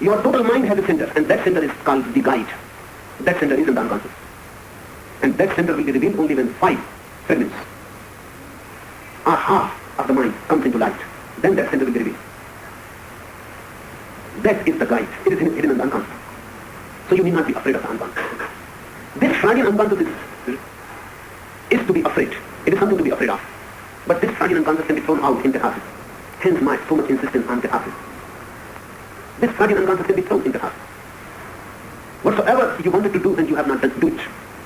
Your total mind has a center, and that center is called the guide. That center is in the unconscious. And that center will be revealed only when 5 fragments or half of the mind comes into light. Then that center will be revealed. That is the guide. It is hidden in the unconscious. So you need not be afraid of the unconscious. This Freudian unconscious is to be afraid. It is something to be afraid of. But this Freudian unconscious can be thrown out in catharsis. Hence my so much insistence on catharsis. This Freudian unconscious can be thrown in catharsis. Whatsoever you wanted to do and you have not done, do it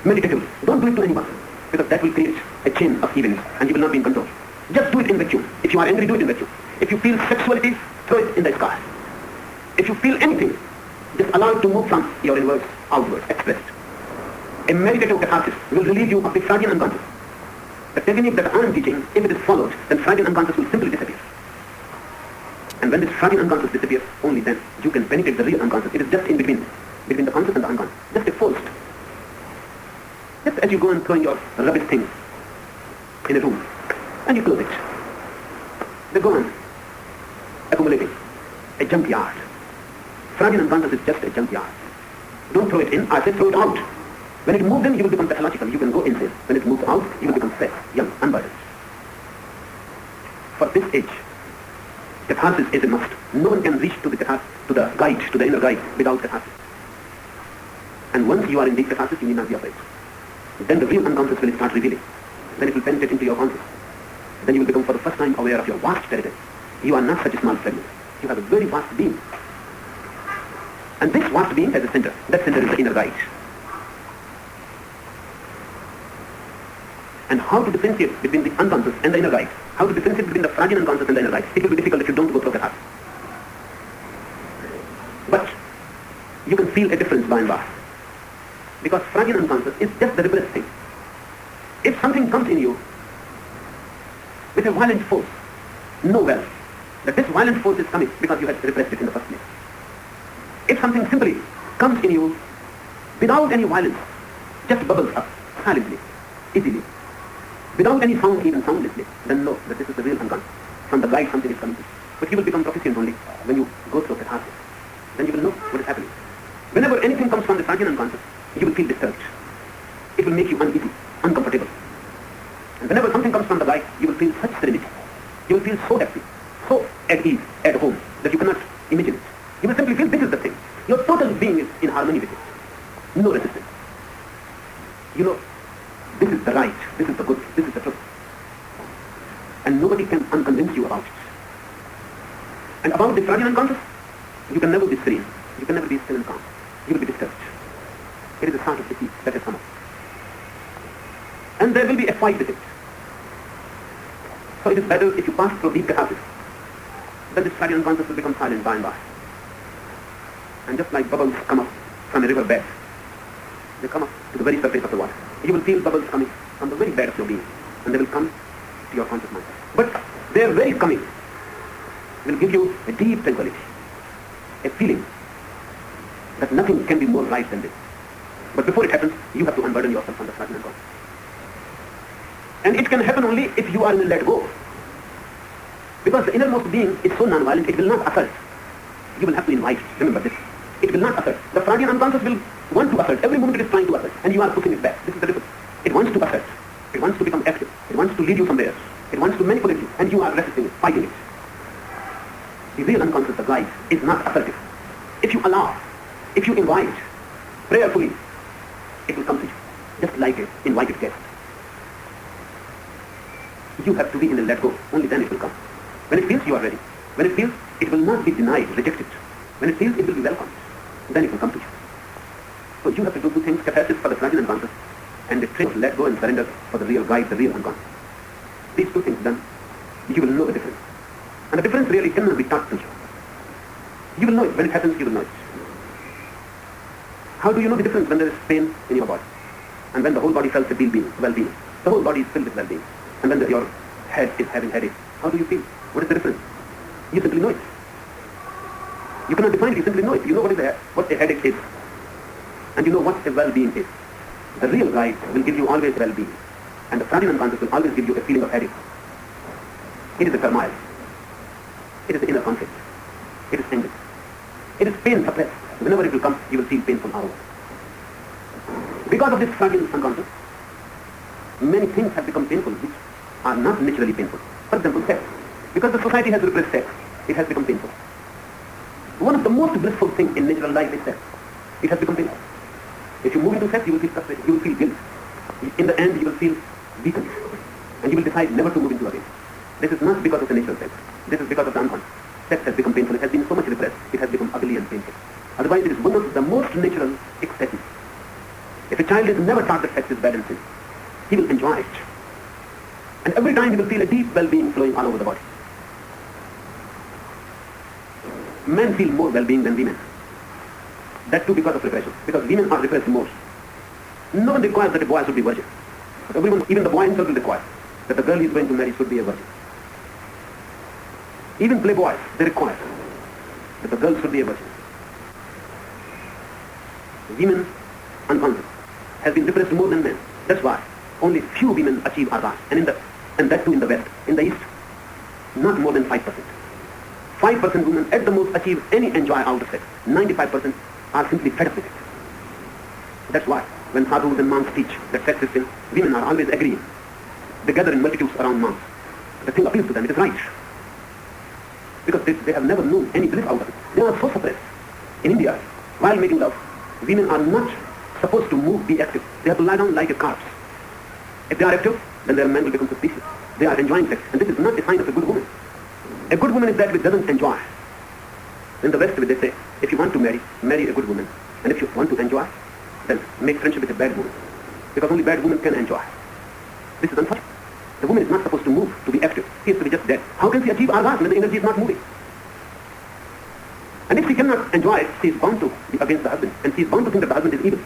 meditatively. Don't do it to anyone, because that will create a chain of events and you will not be in control. Just do it in vacuum. If you are angry, do it in vacuum. If you feel sexuality, throw it in the sky. If you feel anything, just allow it to move from your inwards, outwards, expressed. A meditative catharsis will relieve you of the Freudian unconscious. The technique that I am teaching, if it is followed, then Freudian unconscious will simply disappear. And when this Freudian unconscious disappears, only then you can penetrate the real unconscious. It is just in between the conscious and the unconscious. Just a forced. Just as you go and throw in your rubbish things in a room, and you close it. They go on accumulating. A junkyard. Freudian unconscious is just a junkyard. Don't throw it in, I say throw it out. When it moves in, you will become pathological. You can go insane. When it moves out, you will become fresh, young, unburdened. For this age, catharsis is a must. No one can reach to the catharsis, to the guide, to the inner guide, without catharsis. And once you are in deep catharsis, you need not be afraid. Then the real unconscious will start revealing. Then it will penetrate into your conscious. Then you will become for the first time aware of your vast territory. You are not such a small fragment. You have a very vast being. And this vast being has a center. That center is the inner guide. And how to differentiate between the unconscious and the inner guide? How to differentiate between the Freudian unconscious and the inner guide? It will be difficult if you don't go through catharsis. But you can feel a difference by and by. Because Freudian unconscious is just the repressed thing. If something comes in you with a violent force, know well that this violent force is coming because you had repressed it in the first place. If something simply comes in you without any violence, just bubbles up silently, easily, without any sound, even soundlessly, then know that this is the real unconscious. From the guide something is coming to you. But you will become proficient only when you go through catharsis. Then you will know what is happening. Whenever anything comes from the Freudian unconscious, you will feel disturbed. It will make you uneasy, uncomfortable. And whenever something comes from the guide, you will feel such serenity. You will feel so happy, so at ease, at home, that you cannot imagine it. You will simply feel this is the thing. Your total being is in harmony with it. No resistance. You know, this is the right, this is the good, this is the truth. And nobody can unconvince you about it. And about the Freudian unconscious, you can never be serene. You can never be still and calm. You will be disturbed. It is a sort of disease that has come up. And there will be a fight with it. So it is better if you pass through deep catharsis. Then this Freudian unconscious will become silent by and by. And just like bubbles come up from a river bed, they come up to the very surface of the water. You will feel bubbles coming from the very bed of your being, and they will come to your conscious mind. But their very coming will give you a deep tranquility, a feeling that nothing can be more right than this. But before it happens, you have to unburden yourself from the Freudian unconscious. And it can happen only if you are in a let go. Because the innermost being is so non-violent, it will not assert. You will have to invite it. Remember this. It will not assert. The Freudian unconscious will want to assert. Every moment it is trying to assert. And you are pushing it back. This is the difference. It wants to assert. It wants to become active. It wants to lead you somewhere. It wants to manipulate you. And you are resisting it, fighting it. The real unconscious, the guide, is not assertive. If you allow, if you invite, prayerfully, it will come to you. Just like an invited guest. You have to be in a let go. Only then it will come. When it feels you are ready. When it feels it will not be denied, rejected. When it feels it will be welcomed. Then it will come to you. So you have to do two things, catharsis for the Freudian unconscious, and the trait of let go and surrender for the real guide, the real unconscious. These two things done, you will know the difference. And the difference really cannot be taught to you. You will know it. When it happens, you will know it. How do you know the difference when there is pain in your body? And when the whole body felt the well-being. The whole body is filled with well-being. And when your head is having headache. How do you feel? What is the difference? You simply know it. You cannot define it, you simply know it. You know what a headache is. And you know what a well-being is. The real guide will give you always well-being. And the Freudian unconscious will always give you a feeling of headache. It is a turmoil. It is the inner conflict. It is anger. It is pain suppressed. Whenever it will come, you will feel painful hour. Because of this fraudulent unconscious, many things have become painful which are not naturally painful. For example, sex. Because the society has repressed sex, it has become painful. One of the most blissful things in natural life is sex. It has become painful. If you move into sex, you will feel frustrated, you will feel guilt. In the end, you will feel weakened. And you will decide never to move into again. This is not because of the natural sex. This is because of the unconscious. Sex has become painful. It has been so much repressed. It has become ugly and painful. Otherwise, it is one of the most natural ecstasies. If a child is never taught that sex is bad and sin, he will enjoy it. And every time he will feel a deep well-being flowing all over the body. Men feel more well-being than women. That too because of repression. Because women are repressed more. No one requires that a boy should be virgin. But everyone, even the boy himself will require that the girl he is going to marry should be a virgin. Even playboys, they require that the girl should be a virgin. Women, unconscious, has been repressed more than men. That's why only few women achieve orgasm. And that too in the West. In the East, not more than 5%. 5% women at the most achieve any enjoy out of sex. 95% are simply fed up with it. That's why when sadhus and monks teach that sex is sin, women are always agreeing. They gather in multitudes around monks. The thing appeals to them, it is right. Because they have never known any bliss out of it. They are so suppressed. In India, while making love, women are not supposed to move, be active. They have to lie down like a corpse. If they are active, then their men will become suspicious. They are enjoying sex. And this is not a sign of a good woman. A good woman is that which doesn't enjoy. In the West, they say, if you want to marry a good woman. And if you want to enjoy, then make friendship with a bad woman. Because only bad women can enjoy. This is unfortunate. The woman is not supposed to move, to be active. She is to be just dead. How can she achieve orgasm when the energy is not moving? And if she cannot enjoy it, she is bound to be against the husband. And she is bound to think that the husband is evil.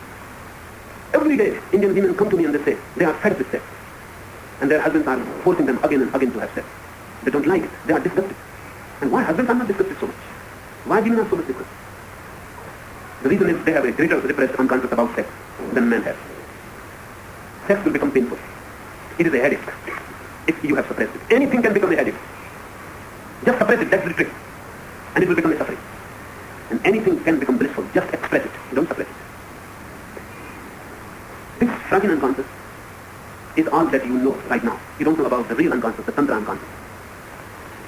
Every day, Indian women come to me and they say, they are fed up with sex. And their husbands are forcing them again and again to have sex. They don't like it. They are disgusted. And why husbands are not disgusted so much? Why women are so much disgusted? The reason is they have a greater repressed unconscious about sex than men have. Sex will become painful. It is a headache if you have suppressed it. Anything can become a headache. Just suppress it, that's the trick. And it will become a suffering. And anything can become blissful. Just express it. Don't suppress it. This fragile unconscious is all that you know right now. You don't know about the real unconscious, the tantra unconscious.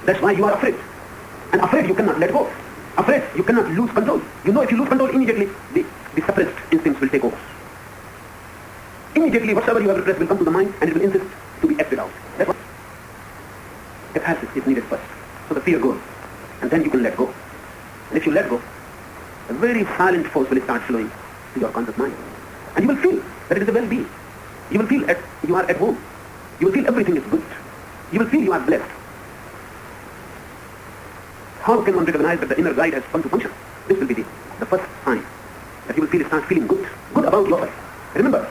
That's why you are afraid. And afraid you cannot let go. Afraid you cannot lose control. You know if you lose control, immediately the suppressed instincts will take over. Immediately whatever you have repressed will come to the mind and it will insist to be acted out. That's why catharsis is needed first. So the fear goes. And then you can let go. And if you let go, a very silent force will start flowing to your conscious mind. And you will feel that it is a well-being. You will feel you are at home. You will feel everything is good. You will feel you are blessed. How can one recognize that the inner guide has come to function? This will be the first sign that you will start feeling good about yourself. Remember,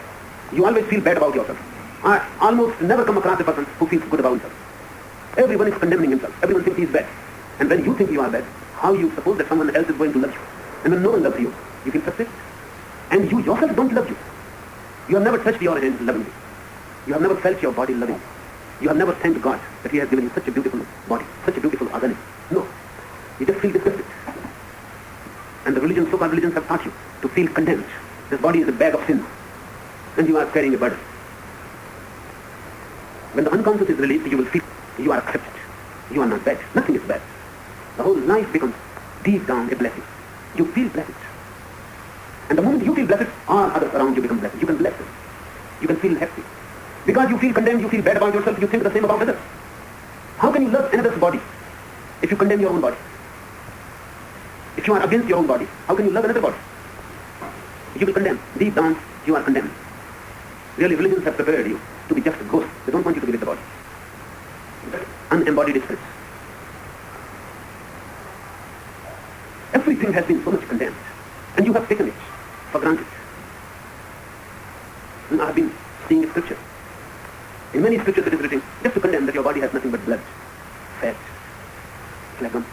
you always feel bad about yourself. I almost never come across a person who feels good about himself. Everyone is condemning himself. Everyone thinks he is bad. And when you think you are bad, how you suppose that someone else is going to love you? And when no one loves you, you feel frustrated. And you yourself don't love you. You have never touched your hands lovingly. You have never felt your body lovingly. You have never thanked God that He has given you such a beautiful body, such a beautiful organism. No. You just feel disgusted. And the religions, so-called religions, have taught you to feel condemned. This body is a bag of sin. And you are carrying a burden. When the unconscious is released, you will feel you are accepted. You are not bad. Nothing is bad. The whole life becomes deep down a blessing. You feel blessed. And the moment you feel blessed, all others around you become blessed. You can bless them. You can feel happy. Because you feel condemned, you feel bad about yourself, you think the same about others. How can you love another's body if you condemn your own body? If you are against your own body, how can you love another body? You will condemn. Deep down, you are condemned. Really, religions have prepared you to be just a ghost. They don't want you to be with the body. Unembodied is sense. Everything has been so much condemned. And you have taken it for granted. And I have been seeing scripture. In many scriptures it is written just to condemn that your body has nothing but blood, fat, phlegm.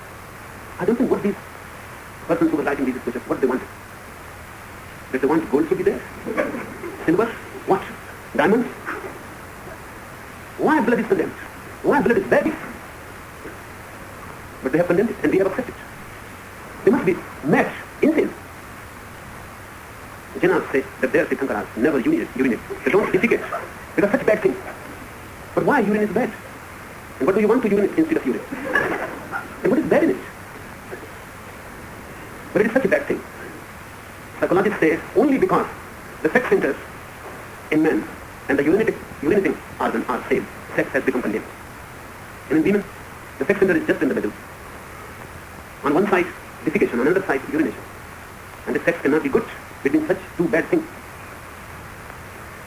I don't think what these persons who were writing these scriptures, what they wanted. That they want gold to be there? Silver? What? Diamonds? Why blood is condemned? Why blood is bad? But they have condemned it and we have accepted it. They must be met in sin. Jainas say that their Tirthankaras never urinate. They don't defecate. Because such bad things. But why urine is bad? And what do you want to urinate instead of urine? And what is bad in it? But it is such a bad thing. Psychologists say only because the sex centers in men and the urinating organ are same, sex has become condemned. And in women, the sex center is just in the middle. On one side, defecation, on another side, urination. And the sex cannot be good between such two bad things.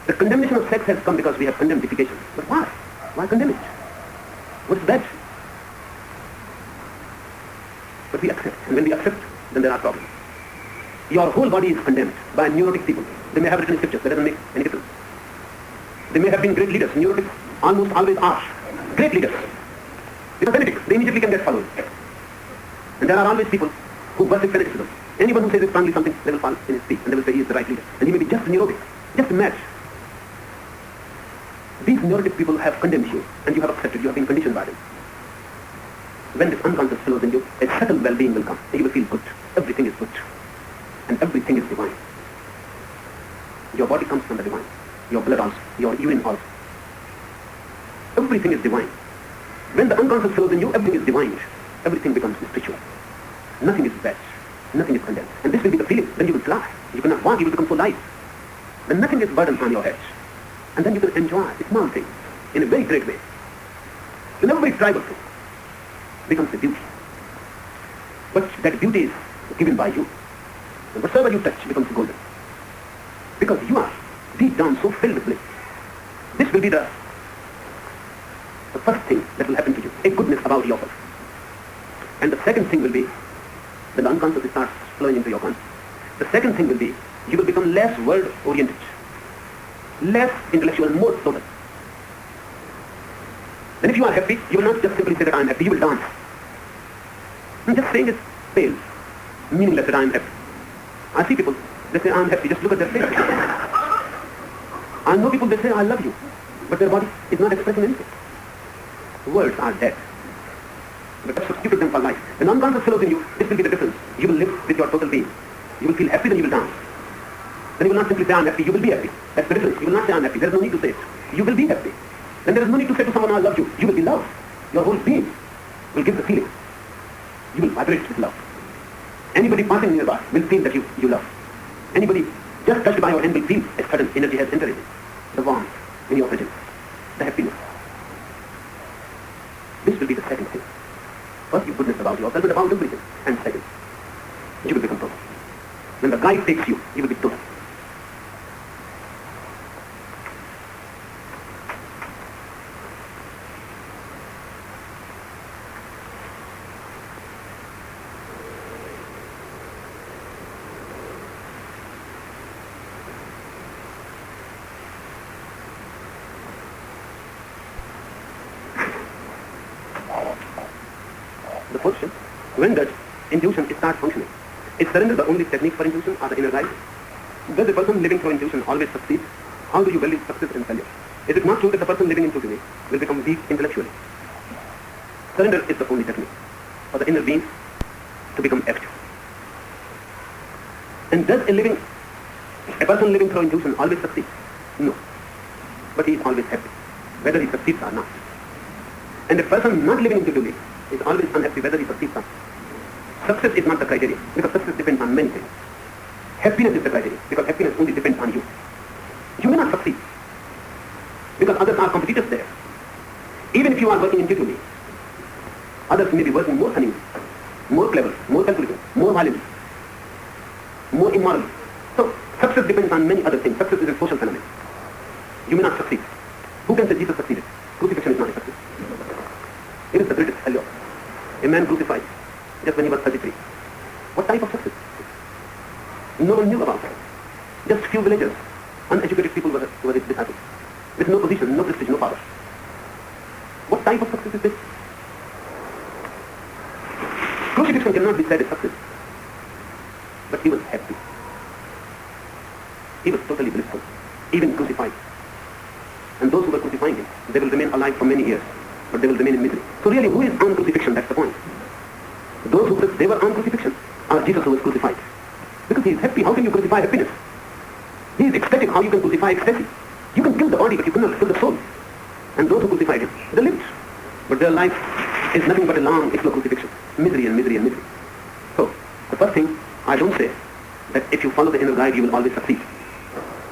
The condemnation of sex has come because we have condemned defecation. But why? Why condemn it? What's bad? But we accept. And when we accept, then there are problems. Your whole body is condemned by neurotic people. They may have written scriptures. That doesn't make any difference. They may have been great leaders. Neurotics almost always are great leaders. Because fanatics, they immediately can get followed. And there are always people who worship fanaticism. Anyone who says strongly something, they will fall in his feet and they will say he is the right leader. And he may be just neurotic, just mad. These neurotic people have condemned you and you have accepted, you have been conditioned by them. When this unconscious flows in you, a subtle well-being will come and you will feel good. Everything is good. And everything is divine. Your body comes from the divine. Your blood also, your urine also. Everything is divine. When the unconscious flows in you, everything is divine. Everything becomes spiritual. Nothing is bad. Nothing is condemned. And this will be the feeling. Then you will fly. You cannot walk. You will become so light. Then nothing is burden on your head. And then you can enjoy small things in a very great way. In a very tribal thing becomes a beauty. But that beauty is given by you. And whatsoever you touch becomes golden. Because you are deep down so filled with bliss. This will be the first thing that will happen to you. A goodness about yourself. And the second thing will be when the unconscious starts flowing into your conscious. The second thing will be you will become less world-oriented, less intellectual, more total. Then if you are happy, you will not just simply say that I am happy, you will dance. And just saying is pale, meaningless that I am happy. I see people, they say I am happy, just look at their face. I know people, they say I love you, but their body is not expressing anything. Words are dead. But that's substitute them for life. When unconscious flows in you, this will be the difference. You will live with your total being. You will feel happy, then you will dance. Then you will not simply say, I'm happy, you will be happy. That's the difference. You will not say, I'm happy. There is no need to say it. You will be happy. Then there is no need to say to someone, I love you. You will be loved. Your whole being will give the feeling. You will vibrate with love. Anybody passing nearby will feel that you love. Anybody just touched by your hand will feel a sudden energy has entered in. The warmth in your presence. The happiness. This will be the second thing. First, you goodness about yourself and about everything. And second, you will become total. When the guide takes you, you will be total. The question, when does intuition start functioning? Is surrender the only technique for intuition or the inner guide? Does the person living through intuition always succeed? How do you value success and failure? Is it not true that the person living intuitively will become weak intellectually? Surrender is the only technique for the inner being to become active. And does a person living through intuition always succeed? No. But he is always happy, whether he succeeds or not. And a person not living intuitively is always unhappy whether he succeeds or not. Success is not the criteria, because success depends on many things. Happiness is the criteria, because happiness only depends on you. You may not succeed, because others are competitors there. Even if you are working intuitively, others may be working more cunningly, more clever, more calculative, more violently, more immoral. So success depends on many other things. Success is a social phenomenon. You may not succeed. Who can say Jesus succeeded? Crucifixion is not a success. It is the greatest failure. A man crucified just when he was 33. What type of success? No one knew about it. Just few villagers, uneducated people were his disciples, with no position, no prestige, no power. What type of success is this? Crucifixion cannot be said as success. But he was happy. He was totally blissful, even crucified. And those who were crucifying him, they will remain alive for many years, but they will remain in misery. So really, who is on crucifixion? That's the point. Those who said they were on crucifixion or Jesus who was crucified? Because he is happy. How can you crucify happiness? He is ecstatic. How you can crucify ecstasy? You can kill the body, but you cannot kill the soul. And those who crucified him, they lived. But their life is nothing but a long, slow crucifixion. Misery and misery and misery. So, the first thing, I don't say that if you follow the inner guide, you will always succeed.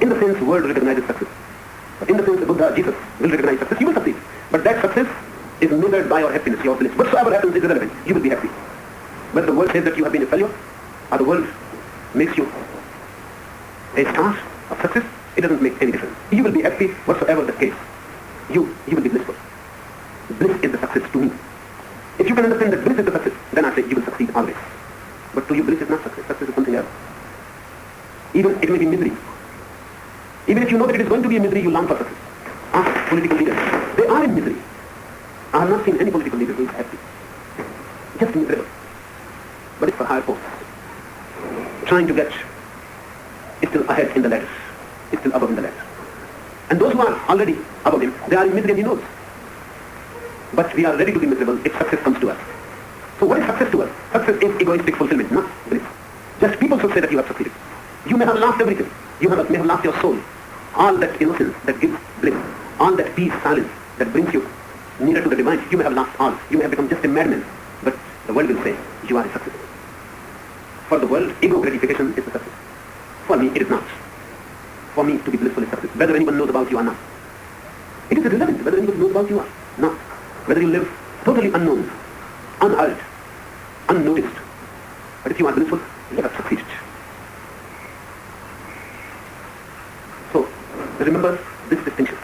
In the sense, the world recognizes success. But in the sense, the Buddha, Jesus, will recognize success, you will succeed. But that success is measured by your happiness, your bliss. Whatsoever happens is irrelevant. You will be happy. Whether the world says that you have been a failure, or the world makes you a star of success, it doesn't make any difference. You will be happy whatsoever the case. You will be blissful. Bliss is the success to me. If you can understand that bliss is the success, then I say you will succeed always. But to you, bliss is not success. Success is something else. Even it may be misery. Even if you know that it is going to be a misery, you long for success. Ask political leaders. They are in misery. I have not seen any political leader who is happy. Just miserable. But it's for higher force. Trying to get still ahead in the ladder. Still above in the ladder. And those who are already above him, they are in misery and he knows. But we are ready to be miserable if success comes to us. So what is success to us? Success is egoistic fulfillment, not bliss. Just people should say that you have succeeded. You may have lost everything. You may have lost your soul. All that innocence that gives bliss, all that peace, silence that brings you nearer to the divine, you may have lost all. You may have become just a madman. But the world will say, you are a success. For the world, ego gratification is a success. For me, it is not. For me, to be blissful is success. Whether anyone knows about you or not. It is irrelevant whether anyone knows about you or not. Whether you live totally unknown, unheard, unnoticed. But if you are blissful, you have succeeded. So, remember this distinction.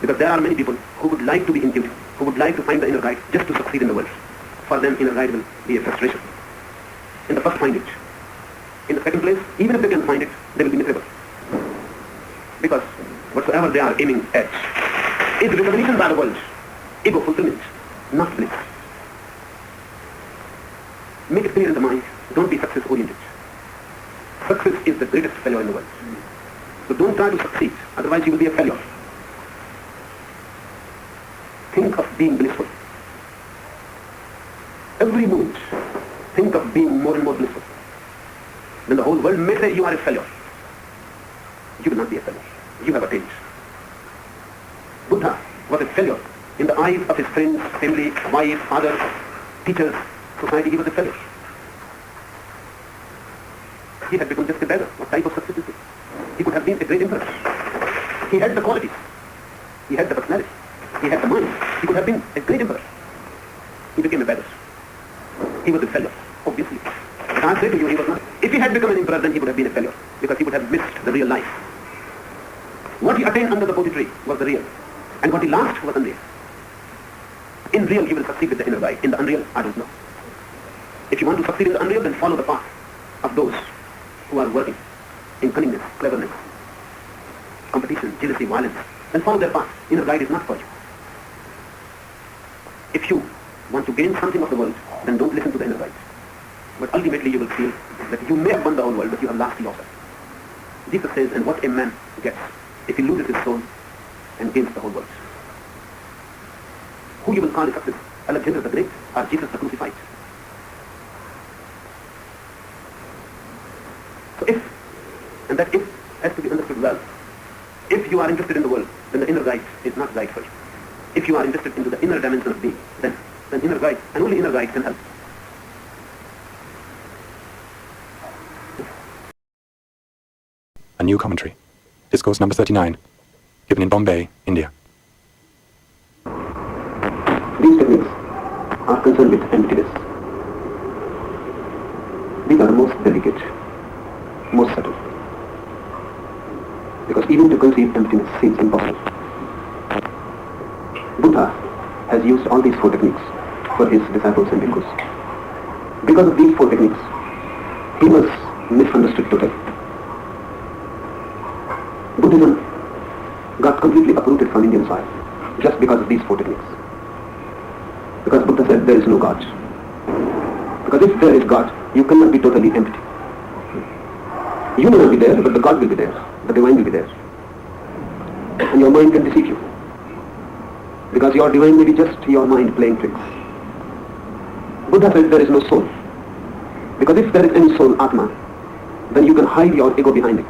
Because there are many people who would like to be intuitive, who would like to find the inner guide just to succeed in the world. For them, inner guide will be a frustration. In the first, find it. In the second place, even if they can find it, they will be miserable. Because whatsoever they are aiming at is recognition by the world, ego fulfillment, not bliss. Make it clear in the mind, don't be success-oriented. Success is the greatest failure in the world. So don't try to succeed, otherwise you will be a failure. Think of being blissful. Every moment, think of being more and more blissful. Then the whole world may say you are a failure. You will not be a failure. You have attained. Buddha was a failure. In the eyes of his friends, family, wife, father, teachers, society, he was a failure. He had become just a beggar. What type of success is this? He could have been a great emperor. He had the qualities. He had the personality. He had the mind. He could have been a great emperor. He became a beggar. He was a failure, obviously. But I say to you, he was not. If he had become an emperor, then he would have been a failure, because he would have missed the real life. What he attained under the Bodhi tree was the real, and what he lost was unreal. In real, he will succeed with the inner guide. In the unreal, I don't know. If you want to succeed in the unreal, then follow the path of those who are working in cunningness, cleverness, competition, jealousy, violence. Then follow their path. Inner guide is not for you. If you want to gain something of the world, then don't listen to the inner guide. But ultimately you will feel that you may have won the whole world, but you have lost yourself. Jesus says, and what a man gets if he loses his soul and gains the whole world. Who you will call a success? Alexander the Great or Jesus the crucified? So if, and that if has to be understood well, if you are interested in the world, then the inner guide is not guide for you. If you are interested into the inner dimension of being, then inner guide, and only inner guide can help. A new commentary. Discourse number 39. Given in Bombay, India. These techniques are concerned with emptiness. These are most delicate, most subtle. Because even to conceive emptiness seems impossible. Buddha has used all these 4 techniques for his disciples and bhikkhus. Because of these 4 techniques, he was misunderstood totally. Buddhism got completely uprooted from Indian soil just because of these 4 techniques. Because Buddha said there is no God. Because if there is God, you cannot be totally empty. You may not be there, but the God will be there. The divine will be there. And your mind can deceive you. Because your divine may be just your mind playing tricks. Buddha said there is no soul. Because if there is any soul, Atma, then you can hide your ego behind it.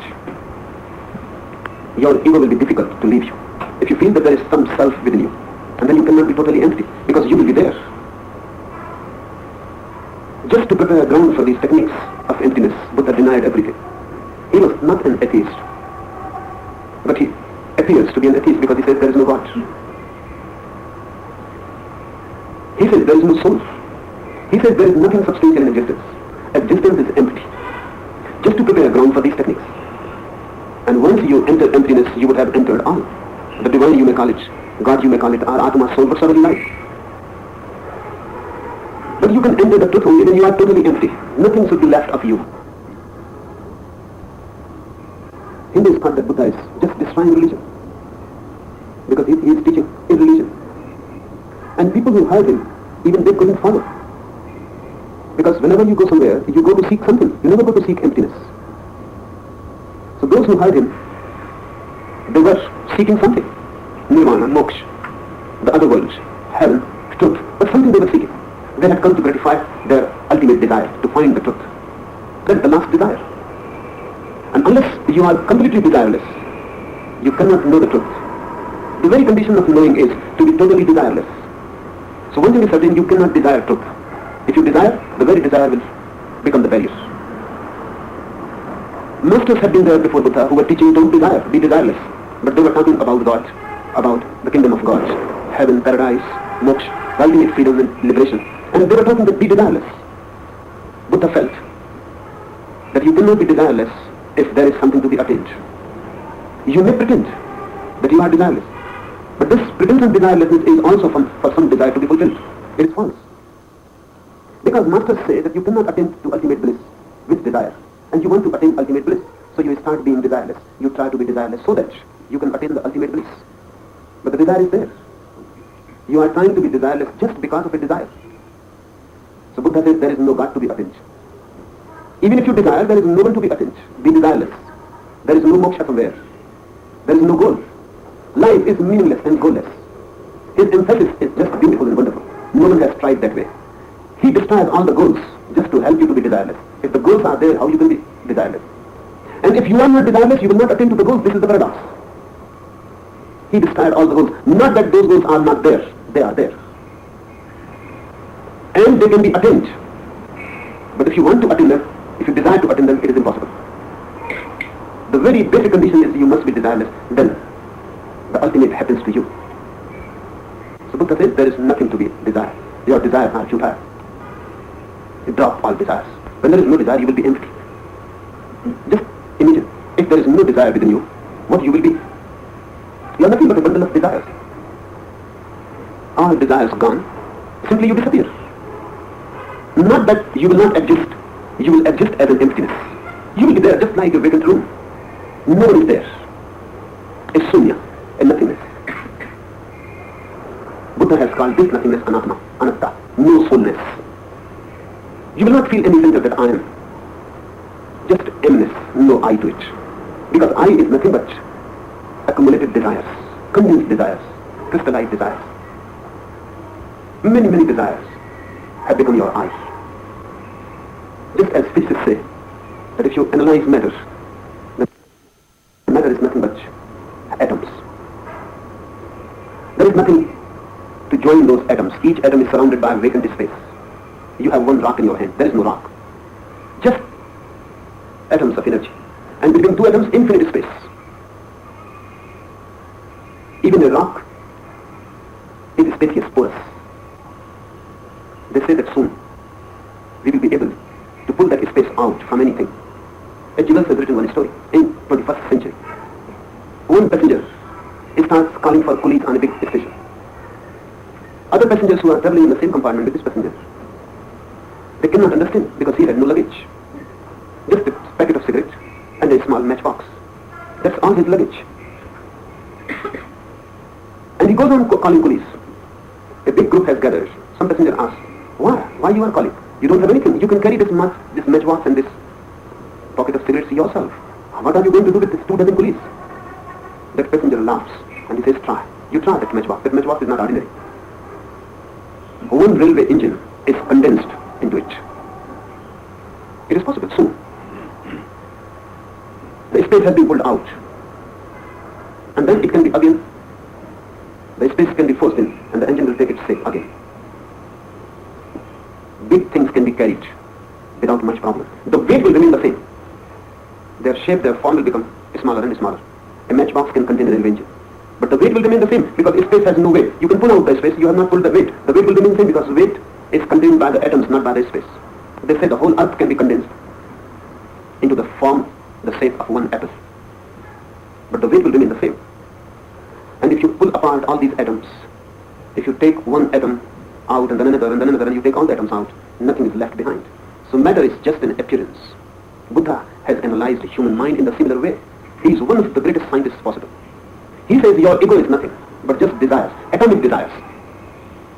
Your ego will be difficult to leave you. If you feel that there is some self within you, and then you cannot be totally empty, because you will be there. Just to prepare a ground for these techniques of emptiness, Buddha denied everything. He was not an atheist, but he appears to be an atheist because he says there is no God. He says there is no soul. He says there is nothing substantial in existence. Existence is empty. Just to prepare a ground for these techniques. And once you enter emptiness, you would have entered all. The divine you may call it, God you may call it, or Atma, soul, whatsoever you like. But you can enter the truth only when you are totally empty. Nothing should be left of you. Hindus thought that Buddha is just destroying religion, because he is teaching irreligion. And people who heard him, even they couldn't follow. Because whenever you go somewhere, you go to seek something. You never go to seek emptiness. So those who heard him, they were seeking something. Nirvana, moksha, the other world, heaven, truth. But something they were seeking. They had come to gratify their ultimate desire, to find the truth. That's the last desire. And unless you are completely desireless, you cannot know the truth. The very condition of knowing is to be totally desireless. So one thing is certain, you cannot desire truth. If you desire, the very desire will become the barriers. Masters had been there before Buddha who were teaching don't desire, be desireless. But they were talking about God, about the kingdom of God, heaven, paradise, moksha, ultimate freedom and liberation. And they were talking that be desireless. Buddha felt that you cannot be desireless if there is something to be attained. You may pretend that you are desireless, but this pretense of desirelessness is also for some desire to be fulfilled. It is false. Because masters say that you cannot attain to ultimate bliss with desire. And you want to attain ultimate bliss, so you start being desireless. You try to be desireless so that you can attain the ultimate bliss. But the desire is there. You are trying to be desireless just because of a desire. So Buddha says there is no God to be attained. Even if you desire, there is no one to be attained. Be desireless. There is no moksha somewhere. There is no goal. Life is meaningless and goalless. His emphasis is just beautiful and wonderful. No one has tried that way. He destroys all the goals just to help you to be desireless. If the goals are there, how you can be desireless? And if you are not desireless, you will not attain to the goals. This is the paradox. He destroyed all the goals. Not that those goals are not there. They are there. And they can be attained. But if you want to attain them, if you desire to attain them, it is impossible. The very basic condition is you must be desireless. Then the ultimate happens to you. So Buddha says there is nothing to be desired. Your desires are futile. You drop all desires. When there is no desire, you will be empty. Just imagine, if there is no desire within you, what you will be? You are nothing but a bundle of desires. All desires gone, simply you disappear. Not that you will not exist, you will exist as an emptiness. You will be there just like a vacant room. No one is there. A sunya, a nothingness. Buddha has called this nothingness anatma, anatta, no soulness. You will not feel any sense of that I am. Just emptiness, no I to it. Because I is nothing but accumulated desires, condensed desires, crystallized desires. Many, many desires have become your I. Just as physicists say, that if you analyze matter, the matter is nothing but atoms. There is nothing to join those atoms. Each atom is surrounded by a vacant space. You have one rock in your hand. There is no rock. Just atoms of energy. And between two atoms, infinite space. Even a rock is spacious, porous. They say that soon we will be able to pull that space out from anything. H.G. has written one story in 21st century. One passenger starts calling for coolies on a big station. Other passengers who are traveling in the same compartment with this passenger, they cannot understand because he had no luggage. Just a packet of cigarettes and a small matchbox. That's all his luggage. And he goes on calling coolies. A big group has gathered. Some passenger asks, why you are calling? You don't have anything. You can carry this matchbox and this pocket of cigarettes yourself. What are you going to do with these 2 dozen coolies? That passenger laughs and he says, try. You try that matchbox. That matchbox is not ordinary. One railway engine is condensed into it. It is possible soon. The space has been pulled out. And then it can be again, the space can be forced in and the engine will take its shape again. Big things can be carried without much problem. The weight will remain the same. Their shape, their form will become smaller and smaller. A matchbox can contain a railway engine. But the weight will remain the same because space has no weight. You can pull out the space, you have not pulled the weight. The weight will remain the same because weight is contained by the atoms, not by the space. They say the whole earth can be condensed into the form, the shape of one apple. But the weight will remain the same. And if you pull apart all these atoms, if you take one atom out and then another and then another and you take all the atoms out, nothing is left behind. So matter is just an appearance. Buddha has analyzed the human mind in a similar way. He is one of the greatest scientists possible. He says your ego is nothing but just desires, atomic desires.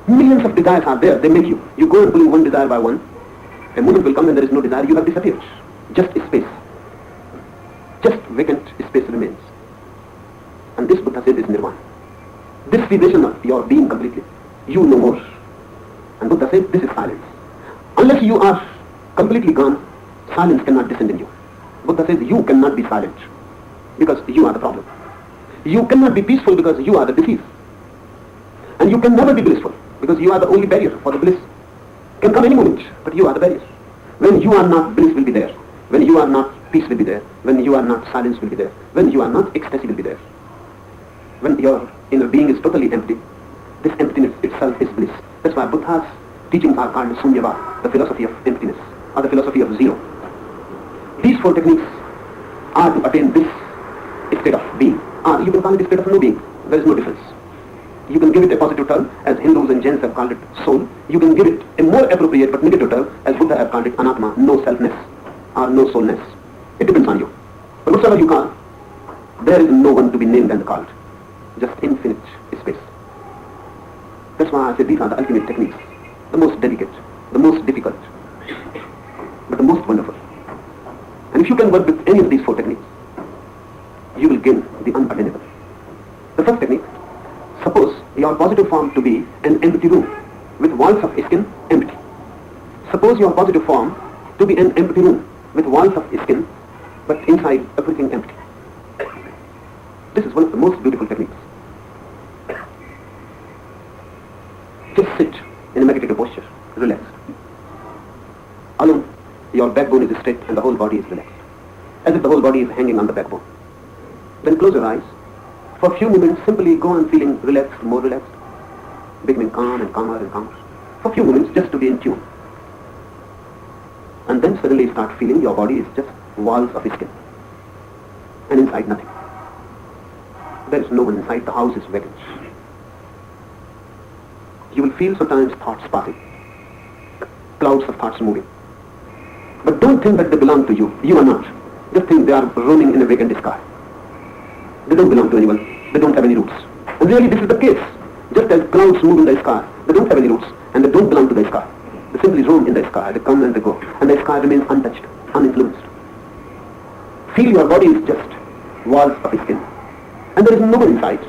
Millions of desires are there, they make you. You go and pulling one desire by one. A moment will come when there is no desire, you have disappeared. Just space. Just vacant space remains. And this Buddha says is nirvana. This cessation of your being completely. You no more. And Buddha says this is silence. Unless you are completely gone, silence cannot descend in you. Buddha says you cannot be silent because you are the problem. You cannot be peaceful because you are the disease. And you can never be blissful because you are the only barrier for the bliss. Can come any moment, but you are the barrier. When you are not, bliss will be there. When you are not, peace will be there. When you are not, silence will be there. When you are not, ecstasy will be there. When your inner being is totally empty, this emptiness itself is bliss. That's why Buddha's teachings are called Sunyavad, the philosophy of emptiness, or the philosophy of zero. These four techniques are to attain this state of being. Or you can call it a state of no being. There is no difference. You can give it a positive term, as Hindus and Jains have called it soul. You can give it a more appropriate but negative term, as Buddha have called it anatma, no selfness, or no soulness. It depends on you. But whatsoever you call, there is no one to be named and called. Just infinite space. That's why I say these are the ultimate techniques. The most delicate, the most difficult, but the most wonderful. And if you can work with any of these four techniques, you will gain the unattainable. The first technique, suppose your positive form to be an empty room with walls of skin empty. Suppose your positive form to be an empty room with walls of skin, but inside everything empty. This is one of the most beautiful techniques. Just sit in a meditative posture, relaxed. Alone, your backbone is straight and the whole body is relaxed, as if the whole body is hanging on the backbone. Then close your eyes. For a few moments, simply go on feeling relaxed, more relaxed, becoming calm and calmer and calmer. For a few moments, just to be in tune. And then suddenly start feeling your body is just walls of skin. And inside nothing. There is no one inside, the house is vacant. You will feel sometimes thoughts passing, clouds of thoughts moving. But don't think that they belong to you. You are not. Just think they are roaming in a vacant sky. They don't belong to anyone. They don't have any roots. And really this is the case. Just as clouds move in the sky, they don't have any roots and they don't belong to the sky. They simply roam in the sky. They come and they go. And the sky remains untouched, uninfluenced. Feel your body is just walls of skin. And there is no one inside.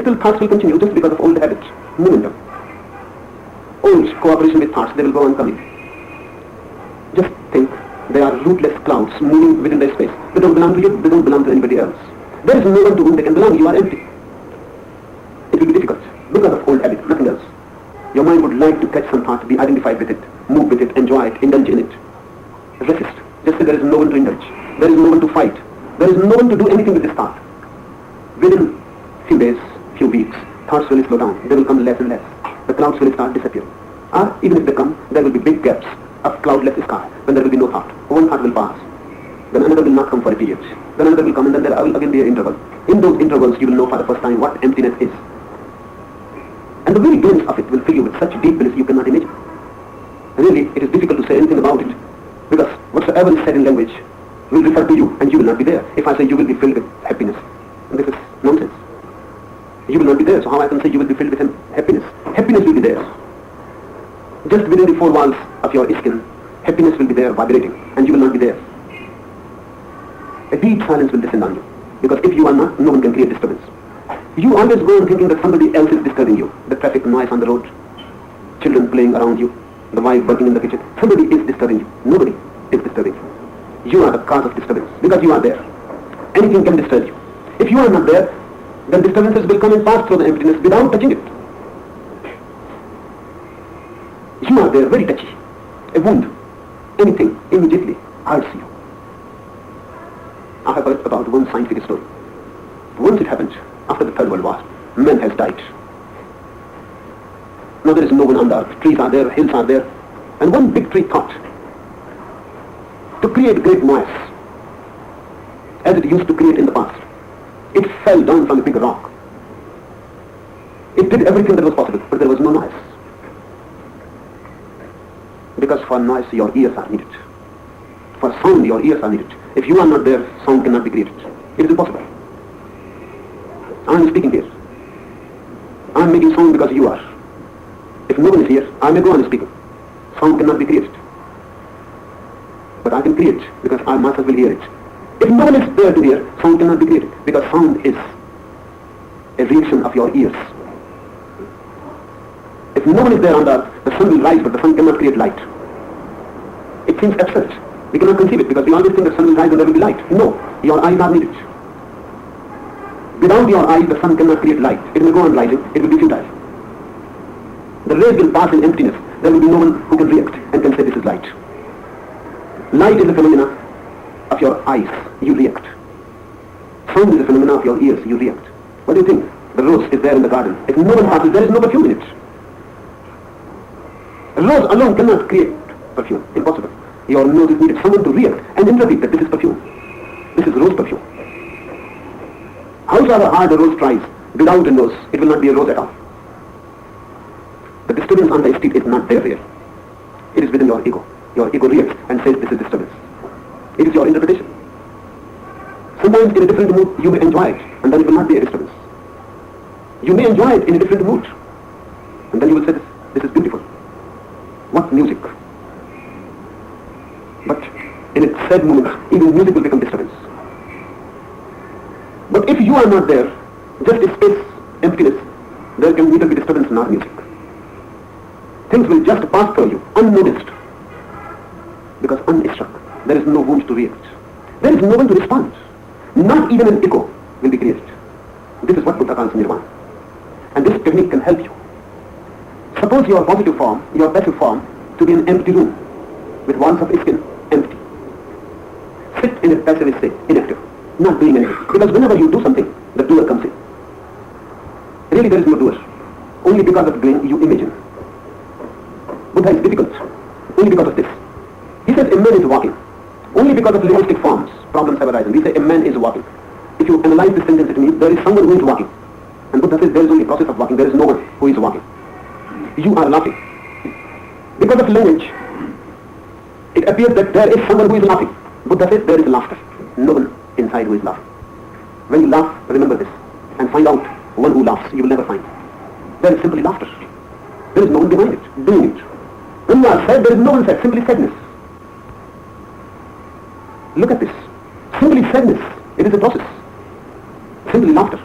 Still thoughts will continue just because of old habits, momentum. Old cooperation with thoughts, they will go on coming. Just think, they are rootless clouds moving within the space. They don't belong to you, they don't belong to anybody else. There is no one to whom they can belong, you are empty. It will be difficult, because of old habit, nothing else. Your mind would like to catch some thought, be identified with it, move with it, enjoy it, indulge in it. Resist. Just say there is no one to indulge. There is no one to fight. There is no one to do anything with this thought. Within few days, few weeks, thoughts will slow down. They will come less and less. The clouds will start disappearing. Or even if they come, there will be big gaps of cloudless sky when there will be no thought. One thought will pass. Then another will not come for a period. Then another will come and then there will again be an interval. In those intervals you will know for the first time what emptiness is. And the very glimpse of it will fill you with such deep bliss you cannot imagine. Really, it is difficult to say anything about it because whatsoever is said in language will refer to you and you will not be there. If I say you will be filled with happiness, this is nonsense. You will not be there, so how I can say you will be filled with happiness? Happiness will be there. Just within the four walls of your skin, happiness will be there vibrating and you will not be there. A deep silence will descend on you because if you are not, no one can create disturbance. You always go on thinking that somebody else is disturbing you. The traffic noise on the road, children playing around you, the wife working in the kitchen. Somebody is disturbing you. Nobody is disturbing you. You are the cause of disturbance because you are there. Anything can disturb you. If you are not there, then disturbances will come and pass through the emptiness without touching it. You are there, very touchy. A wound, anything, immediately hurts you. I have heard about one scientific story. Once it happened, after the Third World War, man has died. Now there is no one on the earth. Trees are there, hills are there. And one big tree thought to create great noise, as it used to create in the past. It fell down from a big rock. It did everything that was possible, but there was no noise. Because for noise, your ears are needed. For sound, your ears are needed. If you are not there, sound cannot be created. It is impossible. I am speaking here. I am making sound because you are. If no one is here, I may go on speaking. Sound cannot be created. But I can create because I myself will hear it. If no one is there to hear, sound cannot be created because sound is a reaction of your ears. If no one is there on the earth, the sun will rise, but the sun cannot create light. It seems absurd. We cannot conceive it because we always think the sun will rise and there will be light. No, your eyes are needed. Without your eyes, the sun cannot create light. It will go on rising, it will be futile. The rays will pass in emptiness. There will be no one who can react and can say this is light. Light is a phenomena of your eyes, you react. Sound is a phenomena of your ears, you react. What do you think? The rose is there in the garden. If no one passes, there is no perfume in it. A rose alone cannot create perfume. Impossible. Your nose is needed. Someone to react and interpret that this is perfume. This is rose perfume. However hard a rose tries, without a nose, it will not be a rose at all. The disturbance on the estate is not there here. It is within your ego. Your ego reacts and says this is disturbance. It is your interpretation. Sometimes in a different mood you may enjoy it and then it will not be a disturbance. You may enjoy it in a different mood and then you will say this is beautiful. What music? But in a sad moment, even music will become disturbance. But if you are not there, just a space, emptiness, there can neither be disturbance nor music. Things will just pass through you, unnoticed. Because unstruck, there is no wound to react. There is no one to respond. Not even an echo will be created. This is what Buddha calls nirvana. And this technique can help you. Suppose your positive form, your passive form, to be an empty room with walls of skin, empty. Sit in a passive state, inactive, not doing anything. Because whenever you do something, the doer comes in. Really there is no doer. Only because of doing, you imagine. Buddha is difficult. Only because of this. He says a man is walking. Only because of linguistic forms, problems have arisen. We say a man is walking. If you analyze this sentence, it means there is someone who is walking. And Buddha says there is only a process of walking. There is no one who is walking. You are laughing. Because of language, it appears that there is someone who is laughing. Buddha says there is laughter. No one inside who is laughing. When you laugh, remember this and find out one who laughs. You will never find. There is simply laughter. There is no one behind it, doing it. When you are sad, there is no one sad, simply sadness. Look at this. Simply sadness. It is a process. Simply laughter.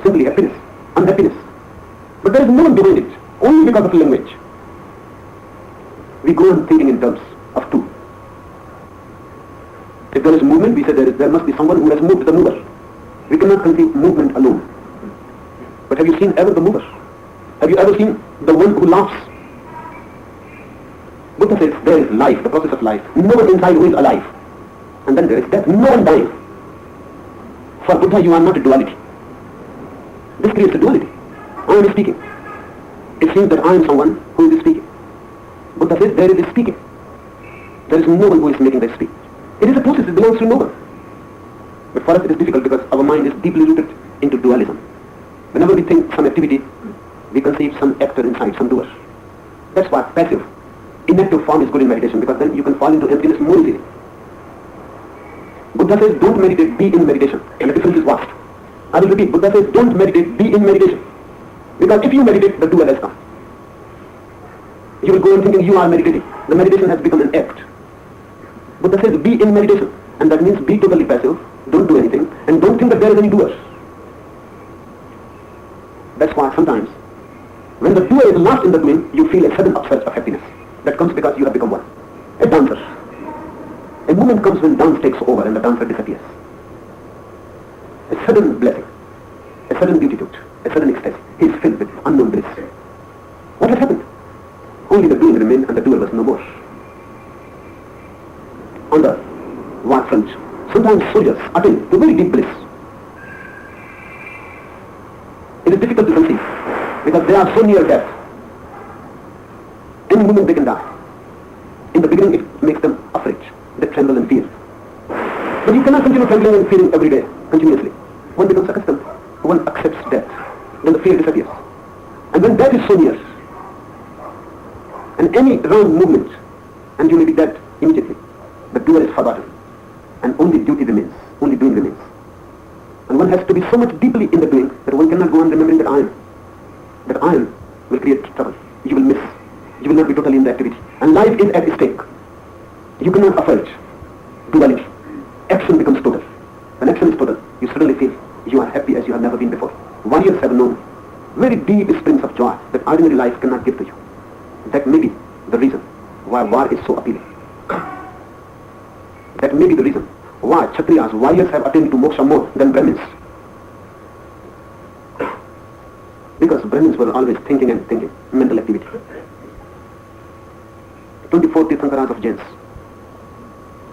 Simply happiness. Unhappiness. But there is no one behind it. Only because of language. We go on thinking in terms of two. If there is movement, we say there must be someone who has moved the mover. We cannot conceive movement alone. But have you seen ever the mover? Have you ever seen the one who laughs? Buddha says there is life, the process of life. No one inside who is alive. And then there is death. No one dying. For Buddha, you are not a duality. This creates a duality. I am speaking. It seems that I am someone who is speaking. Buddha says there is speaking. There is no one who is making the speech. It is a process, it belongs to no one. But for us it is difficult because our mind is deeply rooted into dualism. Whenever we think some activity, we conceive some actor inside, some doer. That's why passive, inactive form is good in meditation, because then you can fall into emptiness more easily. Buddha says don't meditate, be in meditation. And the difference is vast. I will repeat, Buddha says don't meditate, be in meditation. Because if you meditate, the doer has come. You will go on thinking you are meditating. The meditation has become an act. Buddha says be in meditation. And that means be totally passive, don't do anything, and don't think that there is any doer. That's why sometimes, when the doer is lost in the doing, you feel a sudden upsurge of happiness. That comes because you have become one. A dancer. A A moment comes when dance takes over and the dancer disappears. A sudden blessing, a sudden beatitude, a sudden ecstasy. He is filled with unknown bliss. What has happened? Only the doing remained and the doer was no more. On the war front, sometimes soldiers attain to very deep bliss. It is difficult to conceive because they are so near death. Any moment they can die. In the beginning it makes them afraid. They tremble and fear. But you cannot continue trembling and fearing every day, continuously. One becomes accustomed. One accepts death. Then the fear disappears. And when death is so near, and any wrong movement, and you may be dead immediately, the doer is forgotten. And only duty remains. Only doing remains. And one has to be so much deeply in the doing that one cannot go on remembering that I am. That I am will create trouble. You will miss. You will not be totally in the activity. And life is at stake. You cannot afford duality. Action becomes total. When action is total, you suddenly feel you are happy as you have never been before. Warriors have known very deep springs of joy that ordinary life cannot give to you. That may be the reason why war is so appealing. That may be the reason why Kshatriyas, warriors have attained to moksha more than Brahmins. Because Brahmins were always thinking and thinking, mental activity. 24 Tirthankaras of Jains,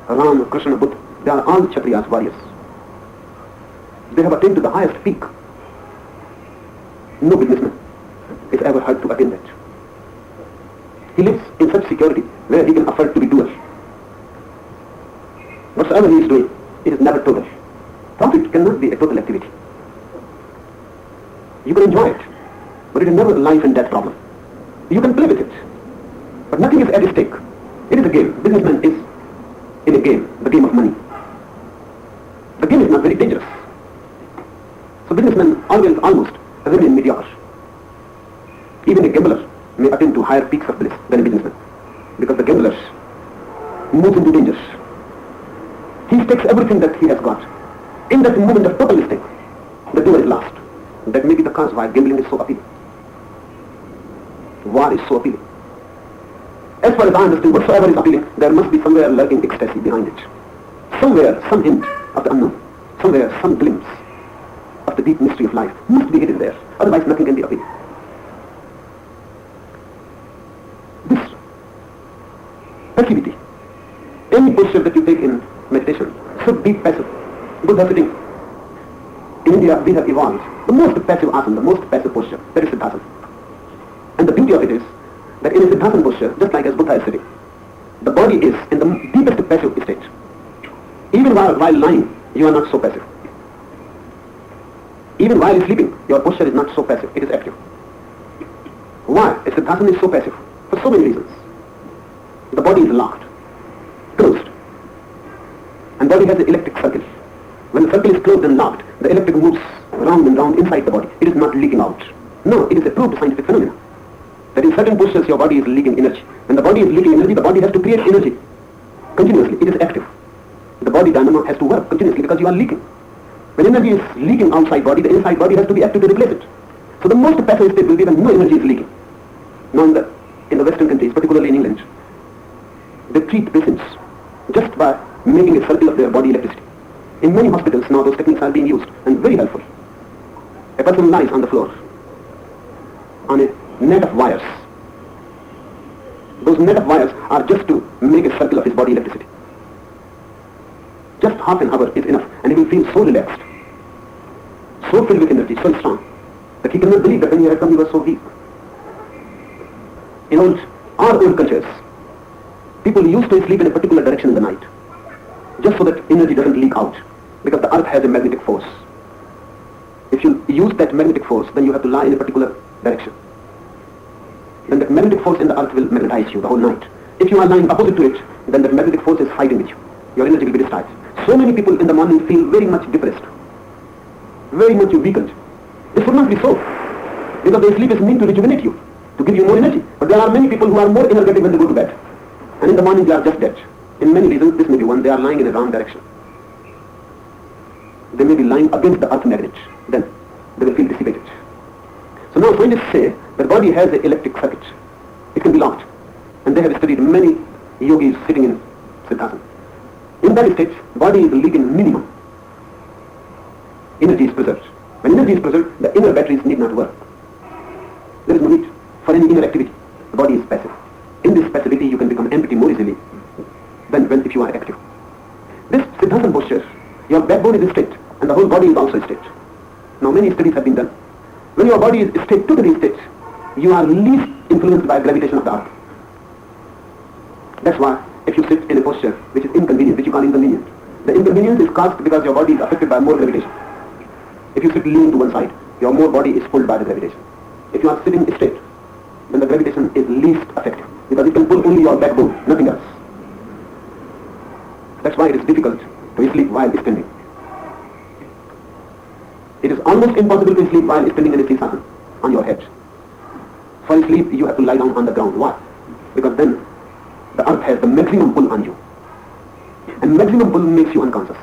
Ram, Krishna, Buddha, they are all Kshatriyas, warriors. They have attained to the highest peak. No businessman is ever heard to attain that. He lives in such security where he can afford to be doer. Whatsoever he is doing, it is never total. Profit cannot be a total activity. You can enjoy it, but it is never a life and death problem. You can play with it, but nothing is at stake. It is a game. Businessman is in a game, the game of money. The game is not very dangerous. So businessmen almost remain mediocre. Even a gambler may attain to higher peaks of bliss than a businessman, because the gambler moves into dangers. He stakes everything that he has got. In that moment of total stake, the doer is lost. That may be the cause why gambling is so appealing. War is so appealing. As far as I understand, whatsoever is appealing, there must be somewhere lurking ecstasy behind it. Somewhere, some hint of the unknown. Somewhere, some glimpse of the deep mystery of life must be hidden there. Otherwise, nothing can be appealing. This passivity, any posture that you take in meditation, should be passive. Buddha sitting. In India, we have evolved the most passive asana, the most passive posture, that is Siddhasana. And the beauty of it is that in a Siddhasana posture, just like as Buddha is sitting, the body is in the deepest passive state. Even while lying, you are not so passive. Even while sleeping, your posture is not so passive, it is active. Why? A Siddhasana is so passive? For so many reasons. The body is locked, closed. And body has an electric circle. When the circle is closed and locked, the electric moves round and round inside the body. It is not leaking out. No, it is a proved scientific phenomenon. That in certain postures your body is leaking energy. When the body is leaking energy, the body has to create energy continuously. It is active. The body dynamo has to work continuously because you are leaking. When energy is leaking outside body, the inside body has to be active to replace it. So the most passive state will be when no energy is leaking. Now in the Western countries, particularly in England, they treat patients just by making a circle of their body electricity. In many hospitals now those techniques are being used and very helpful. A person lies on the floor on a net of wires. Those net of wires are just to make a circle of his body electricity. Just half an hour is enough and he will feel so relaxed, so filled with energy, so strong, that he cannot believe that when he had come he was so weak. In our old cultures, people used to sleep in a particular direction in the night, just so that energy doesn't leak out, because the earth has a magnetic force. If you use that magnetic force, then you have to lie in a particular direction. Then that magnetic force in the earth will magnetize you the whole night. If you are lying opposite to it, then that magnetic force is fighting with you. Your energy will be discharged. So many people in the morning feel very much depressed, very much weakened. This should not be so, because the sleep is meant to rejuvenate you, to give you more energy. But there are many people who are more energetic when they go to bed, and in the morning they are just dead. In many reasons, this may be one, they are lying in a wrong direction. They may be lying against the earth magnet, then they will feel dissipated. So now scientists say that body has an electric circuit. It can be locked. And they have studied many yogis sitting in Siddhasana. In that state, body is leaking minimum. Energy is preserved. When energy is preserved, the inner batteries need not work. There is no need for any inner activity. The body is passive. In this passivity, you can become empty more easily than if you are active. This Siddhasana posture, your backbone is straight, and the whole body is also straight. Now, many studies have been done. When your body is straight, totally straight, you are least influenced by gravitation of the earth. That's why if you sit in a posture which is inconvenient, which you call inconvenient, the inconvenience is caused because your body is affected by more gravitation. If you sit leaning to one side, your more body is pulled by the gravitation. If you are sitting straight, then the gravitation is least effective because it can pull only your backbone, nothing else. That's why it is difficult to sleep while standing. It is almost impossible to sleep while standing in a Siddhasana on your head. For sleep, you have to lie down on the ground. Why? Because then the earth has the maximum pull on you. And maximum pull makes you unconscious.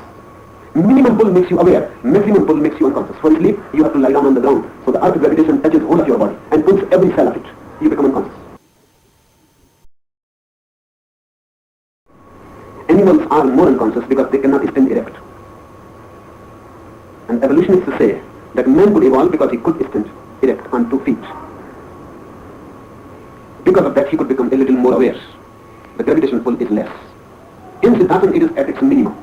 Minimum pull makes you aware. Maximum pull makes you unconscious. For sleep, you have to lie down on the ground. So the earth's gravitation touches whole of your body and pulls every cell of it. You become unconscious. Animals are more unconscious because they cannot stand erect. And evolutionists say that man could evolve because he could stand erect on 2 feet. Because of that, he could become a little more aware. The gravitation pull is less. In Siddhasana, it is at its minimum.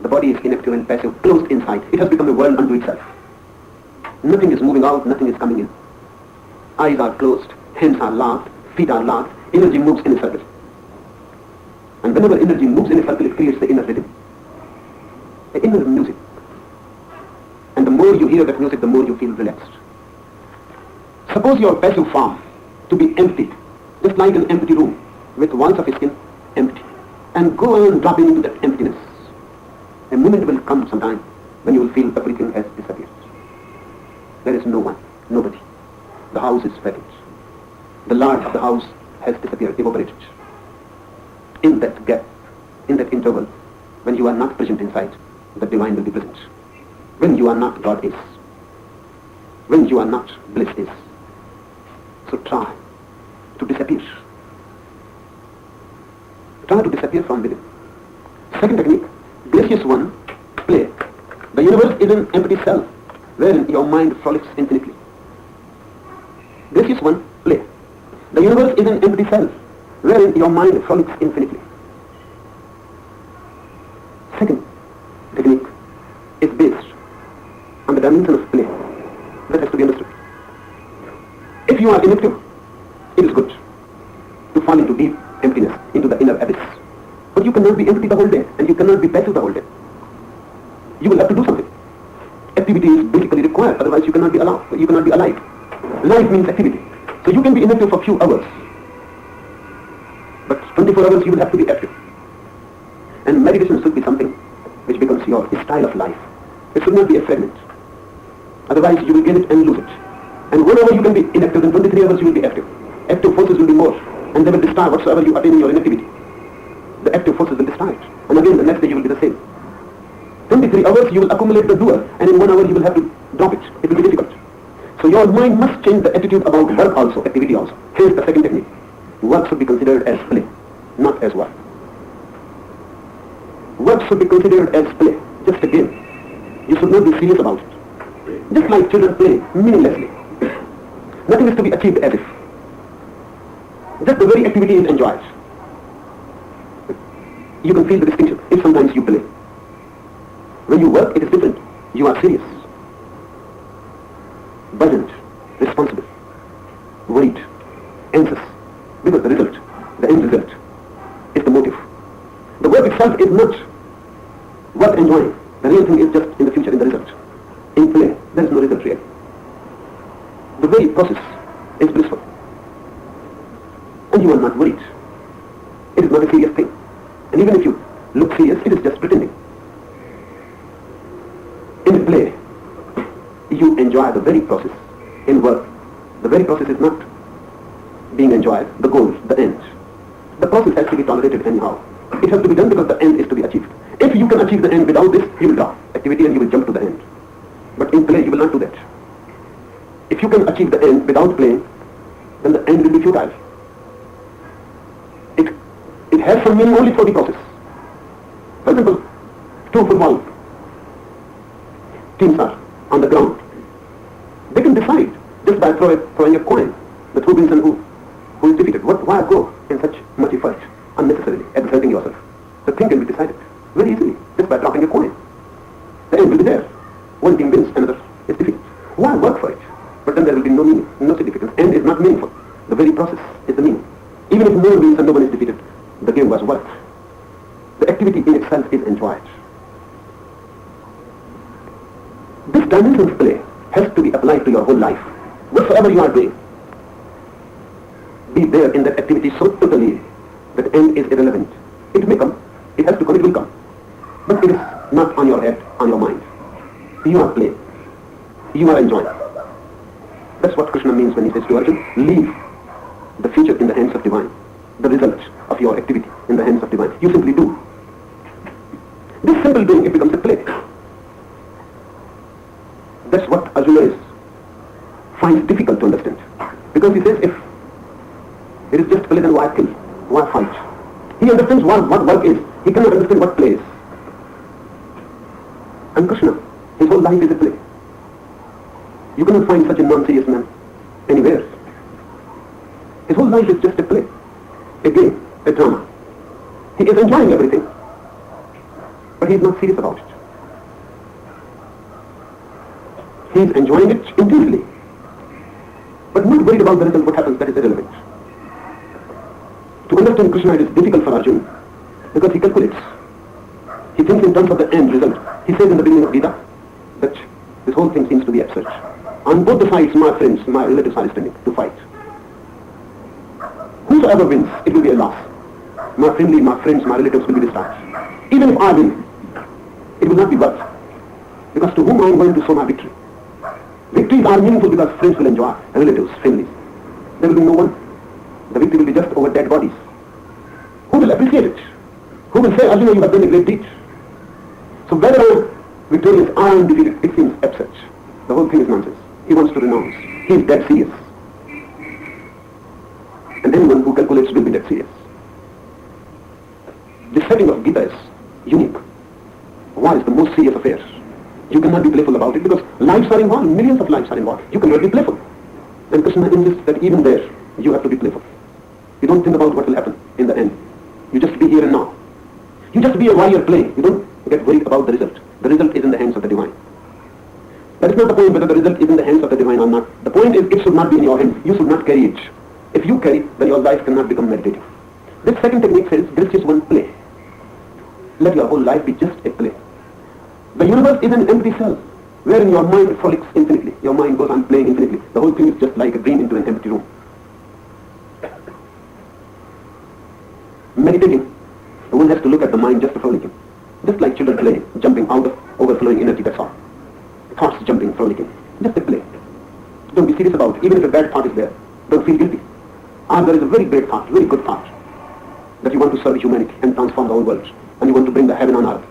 The body is inactive and passive, closed inside. It has become a world unto itself. Nothing is moving out, nothing is coming in. Eyes are closed, hands are locked, feet are locked, energy moves in a circle. And whenever energy moves in a circle, it creates the inner rhythm, the inner music. And the more you hear that music, the more you feel relaxed. Suppose your passive form to be empty, just like an empty room with walls of skin empty, and go on dropping into that emptiness. A moment will come sometime when you will feel everything has disappeared. There is no one, nobody. The house is vacant. The lord of the house has disappeared, evaporated. In that gap, in that interval, when you are not present inside, the divine will be present. When you are not, God is. When you are not, bliss is. So try to disappear. Try to disappear from within. Second technique, gracious one, play. The universe is an empty cell wherein your mind frolics infinitely. Gracious one, play. The universe is an empty cell wherein your mind frolics infinitely. Second technique is based on the dimension of play. That has to be understood. If you are inactive, it is good to fall into deep emptiness, into the inner abyss. But you cannot be empty the whole day, and you cannot be passive the whole day. You will have to do something. Activity is basically required, otherwise you cannot be alive. Life means activity. So you can be inactive for a few hours, but 24 hours you will have to be active. And meditation should be something which becomes your style of life. It should not be a fragment. Otherwise you will gain it and lose it. And whenever you can be inactive, in 23 hours you will be active. Active forces will be more, and they will destroy whatsoever you attain in your inactivity. The active forces will destroy it. And again the next day you will be the same. 23 hours you will accumulate the doer, and in 1 hour you will have to drop it. It will be difficult. So your mind must change the attitude about work also, activity also. Here's the second technique. Work should be considered as play, not as work. Work should be considered as play, just a game. You should not be serious about it. Just like children play meaninglessly. Nothing is to be achieved as if. Just the very activity is enjoyed. You can feel the distinction if sometimes you play. When you work, it is different. You are serious, burdened, responsible, worried, anxious, because the result, the end result, is the motive. The work itself is not worth enjoying. The real thing is just in the future, in the result. In play, there is no result really. The very process is blissful. And you are not worried. It is not a serious thing. And even if you look serious, it is just pretending. In play, you enjoy the very process. In work, the very process is not being enjoyed, the goal, the end. The process has to be tolerated anyhow. It has to be done because the end is to be achieved. If you can achieve the end without this, you will drop activity and you will jump to the end. But in play, you will not do that. If you can achieve the end without playing, then the end will be futile. It has some meaning only for the process. For example, two football teams are on the ground. They can decide just by throwing a coin that who wins and who is defeated. Why go in such much effort unnecessarily, exerting yourself? The thing can be decided very easily just by dropping a coin. The end will be there. One team wins, another is defeated. Why work for it? But then there will be no meaning, no significance. End is not meaningful. The very process is the meaning. Even if no one wins and no one is defeated, the game was worth. The activity in itself is enjoyed. This dimension of play has to be applied to your whole life. Whatsoever you are doing, be there in that activity so totally that end is irrelevant. It may come, it has to come, it will come. But it is not on your head, on your mind. You are playing. You are enjoying. That's what Krishna means when he says to Arjuna, leave the future in the hands of divine. The result of your activity in the hands of divine. You simply do. This simple doing, it becomes a play. That's what Arjuna finds difficult to understand. Because he says, if it is just play, then why kill? Why fight? He understands what work is. He cannot understand what play is. And Krishna, his whole life is a play. You cannot find such a non-serious man anywhere. His whole life is just a play, a game, a drama. He is enjoying everything, but he is not serious about it. He is enjoying it intensely, but not worried about the result, what happens, that is irrelevant. To understand Krishna, it is difficult for Arjuna, because he calculates. He thinks in terms of the end result. He says in the beginning of Gita that this whole thing seems to be absurd. On both the sides, my friends, my relatives are standing to fight. Whosoever wins, it will be a loss. My family, my friends, my relatives will be distracted. Even if I win, it will not be worth. Because to whom I am going to show my victory? Victories are meaningful because friends will enjoy, relatives, families. There will be no one. The victory will be just over dead bodies. Who will appreciate it? Who will say, Arjuna, you have done a great deed? So whether I am victorious or I am defeated, it seems absurd. The whole thing is nonsense. He wants to renounce. He is dead serious. And anyone who calculates will be dead serious. The setting of Gita is unique. War is the most serious affair. You cannot be playful about it because lives are involved, millions of lives are involved. You cannot be playful. And Krishna insists that even there, you have to be playful. You don't think about what will happen in the end. You just be here and now. You just be a warrior playing. You don't get worried about the result. The result is in the hands of the divine. That is not the point whether the result is in the hands of the divine or not. The point is it should not be in your hands. You should not carry it. If you carry, then your life cannot become meditative. This second technique says this is one play. Let your whole life be just a play. The universe is an empty cell, wherein your mind frolics infinitely. Your mind goes on playing infinitely. The whole thing is just like a dream into an empty room. Meditating, one has to look at the mind just frolicking. Just like children playing, jumping out of overflowing energy, that's all. Thoughts jumping, frolicking. Just a play. Don't be serious about it. Even if a bad thought is there, don't feel guilty. Or there is a very great thought, very good thought, that you want to serve humanity and transform the whole world, and you want to bring the heaven on earth.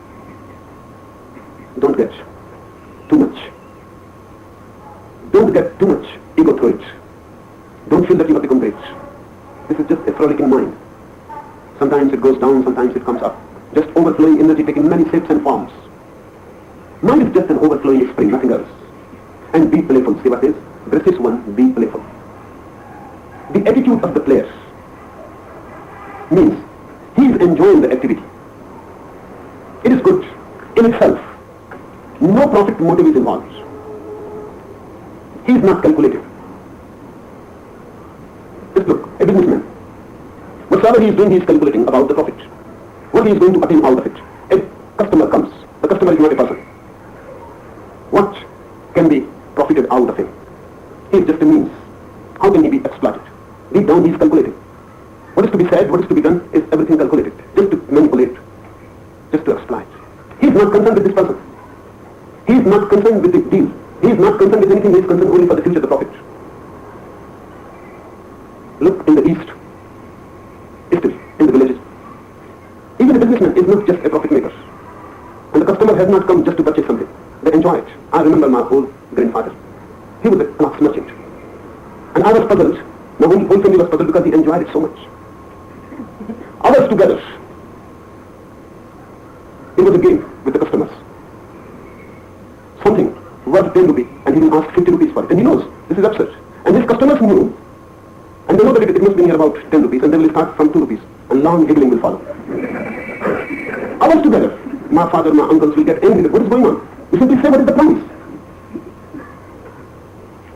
Don't get too much. Don't get too much ego through it. Don't feel that you have become great. This is just a frolicking mind. Sometimes it goes down, sometimes it comes up. Just overflowing energy taking many shapes and forms. Mind is just an overflowing spring, nothing else. And be playful. See what is? This is one, be playful. The attitude of the player means he is enjoying the activity. It is good in itself. No profit motive is involved. He is not calculative. Just look, a businessman. Whatever he is doing, he is calculating about the profit. What he is going to attain out of it. A customer comes. The customer is not a person. What can be profited out of him? He is just a means. How can he be exploited? Deep down he is calculating. What is to be said, what is to be done is everything calculated. Just to manipulate. Just to exploit. He is not concerned with this person. He is not concerned with the deal. He is not concerned with anything. He is concerned only for the future, the profit. Look in the east. Still, in the villages. Even a businessman is not just a profit maker. And the customer has not come just to purchase something. They enjoy it. I remember my old grandfather. He was a glass merchant. And I was puzzled. My whole family was puzzled because he enjoyed it so much. Others together It was a game with the customers. Something worth 10 rupees, and he will ask 50 rupees for it. And he knows this is absurd. And his customers knew, and they know that it must be near about 10 rupees, and they will start from 2 rupees, and long giggling will follow. Hours together, my father, my uncles will get angry. What is going on? We simply say, what is the price?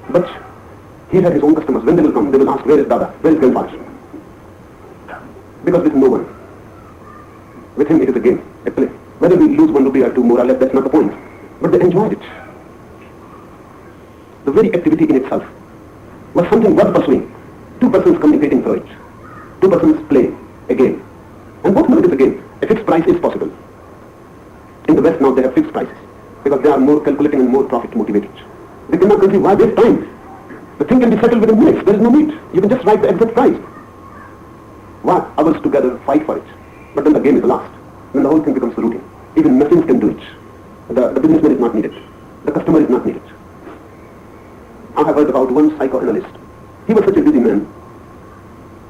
But he had his own customers. When they will come, they will ask, where is Dada? Where is grandfather? Because with no one. With him it is a game, a play. Whether we lose 1 rupee or 2 more or less, that's not the point. But they enjoyed it. The very activity in itself was something worth pursuing. 2 persons communicating through it. 2 persons play a game. And both know it is a game. A fixed price is possible. In the West now they have fixed prices because they are more calculating and more profit motivated. They cannot conceive why waste time. The thing can be settled within minutes. There is no need. You can just write the exact price. Why hours together fight for it? But then the game is lost. Then the whole thing becomes routine. Even machines can do it. The businessman is not needed. The customer is not needed. I have heard about one psychoanalyst. He was such a busy man,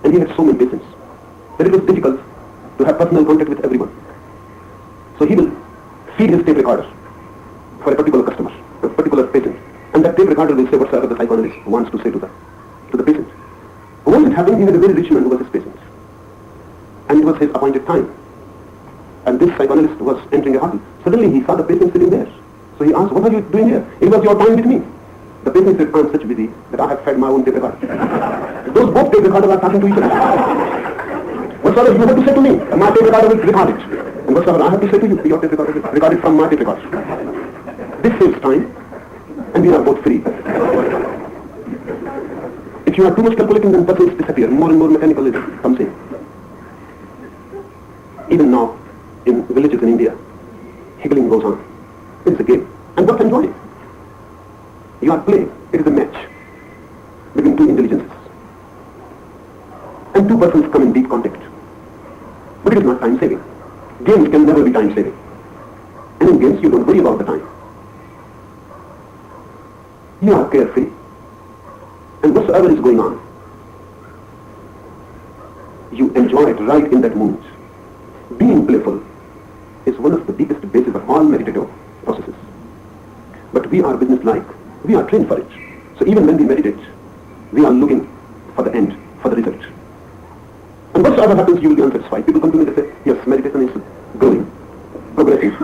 and he had so many patients that it was difficult to have personal contact with everyone. So he will feed his tape recorder for a particular customer, a particular patient, and that tape recorder will say whatsoever the psychoanalyst wants to say to the patient. Once it happened, he had a very rich man who was his patient, and it was his appointed time. And this psychoanalyst was entering a hospital. Suddenly he saw the patient sitting there. So he asked, what are you doing here? It was your time with me. The patient said, I'm such busy that I have fed my own tape recorder. Those both tape recorders are talking to each other. Whatsoever you have to say to me, my tape recorder will record it. And whatsoever I have to say to you, your tape recorder will record it from my tape recorder. This saves time, and we are both free. If you are too much calculating, then persons disappear. More and more mechanicalism comes in. Even now, in villages in India, higgling goes on. It is a game. And what's enjoying? You are playing. It is a match between 2 intelligences. And 2 persons come in deep contact. But it is not time saving. Games can never be time saving. And in games you don't worry about the time. You are carefree. And whatsoever is going on, you enjoy it right in that moment. Being playful is one of the deepest bases of all meditative processes. But we are business-like. We are trained for it. So even when we meditate, we are looking for the end, for the result. And whatsoever happens, you will be unsatisfied. People come to me and say, yes, meditation is growing, progressing.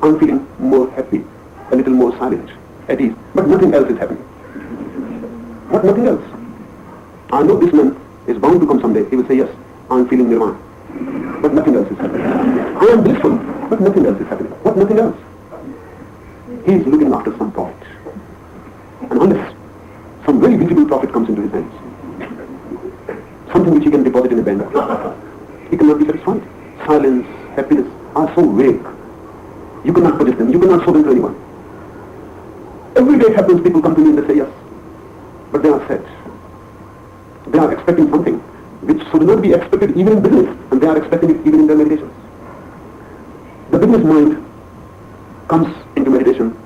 I'm feeling more happy, a little more silent, at ease. But nothing else is happening. What nothing else? I know this man is bound to come someday. He will say, yes, I'm feeling nirvana. But nothing else is happening. I am blissful, but nothing else is happening. What nothing else? He is looking after some profit. And unless some very visible profit comes into his hands, something which he can deposit in a bank, he cannot be satisfied. Silence, happiness are so vague. You cannot possess them. You cannot show them to anyone. Every day it happens, people come to me and they say yes. But they are sad. They are expecting something which should not be expected even in business, and they are expecting it even in their meditations. The business mind comes into meditation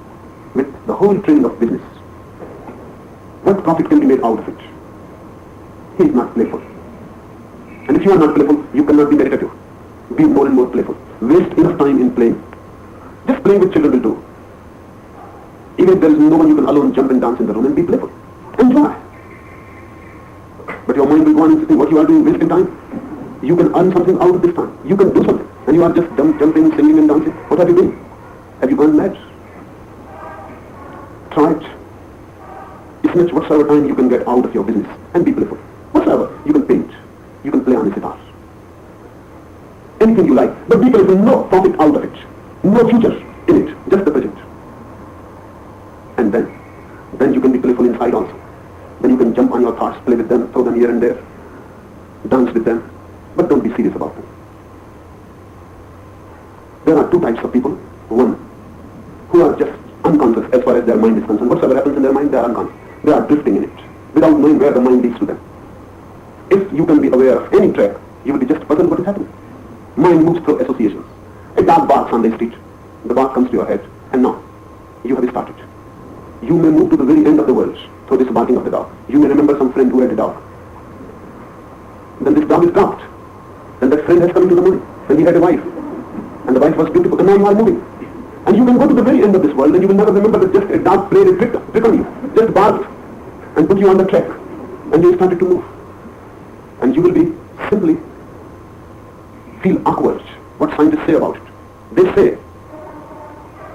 with the whole training of business. What profit can be made out of it? He is not playful. And if you are not playful, you cannot be meditative. Be more and more playful. Waste enough time in playing. Just playing with children will do. Even if there is no one, you can alone jump and dance in the room and be playful. Enjoy. But your mind will go on and think, what you are doing, wasting time. You can earn something out of this time. You can do something. And you are just jumping, singing and dancing. What have you done? Have you gone mad? Try it. Snatch whatsoever time you can get out of your business and be playful. Whatsoever. You can paint. You can play on a sitar. Anything you like. But be playful. No profit out of it. No future in it. Just the present. And then you can be playful inside also. Then you can jump on your thoughts, play with them, throw them here and there, dance with them, but don't be serious about them. There are 2 types of people. One, who are just unconscious as far as their mind is concerned. Whatsoever happens in their mind, they are unconscious. They are drifting in it, without knowing where the mind leads to them. If you can be aware of any track, you will be just puzzled what is happening. Mind moves through associations. A dog barks on the street. The bark comes to your head, and now you have started. You may move to the very end of the world through this barking of the dog. You may remember some friend who had a dog. Then this dog is dropped. Then that friend has come into the mind. Then he had a wife. And the wife was beautiful, and now you are moving. And you can go to the very end of this world, and you will never remember that just a dark prey pricked on you, just barked, and put you on the track, and you started to move. And you will be simply feel awkward. What scientists say about it? They say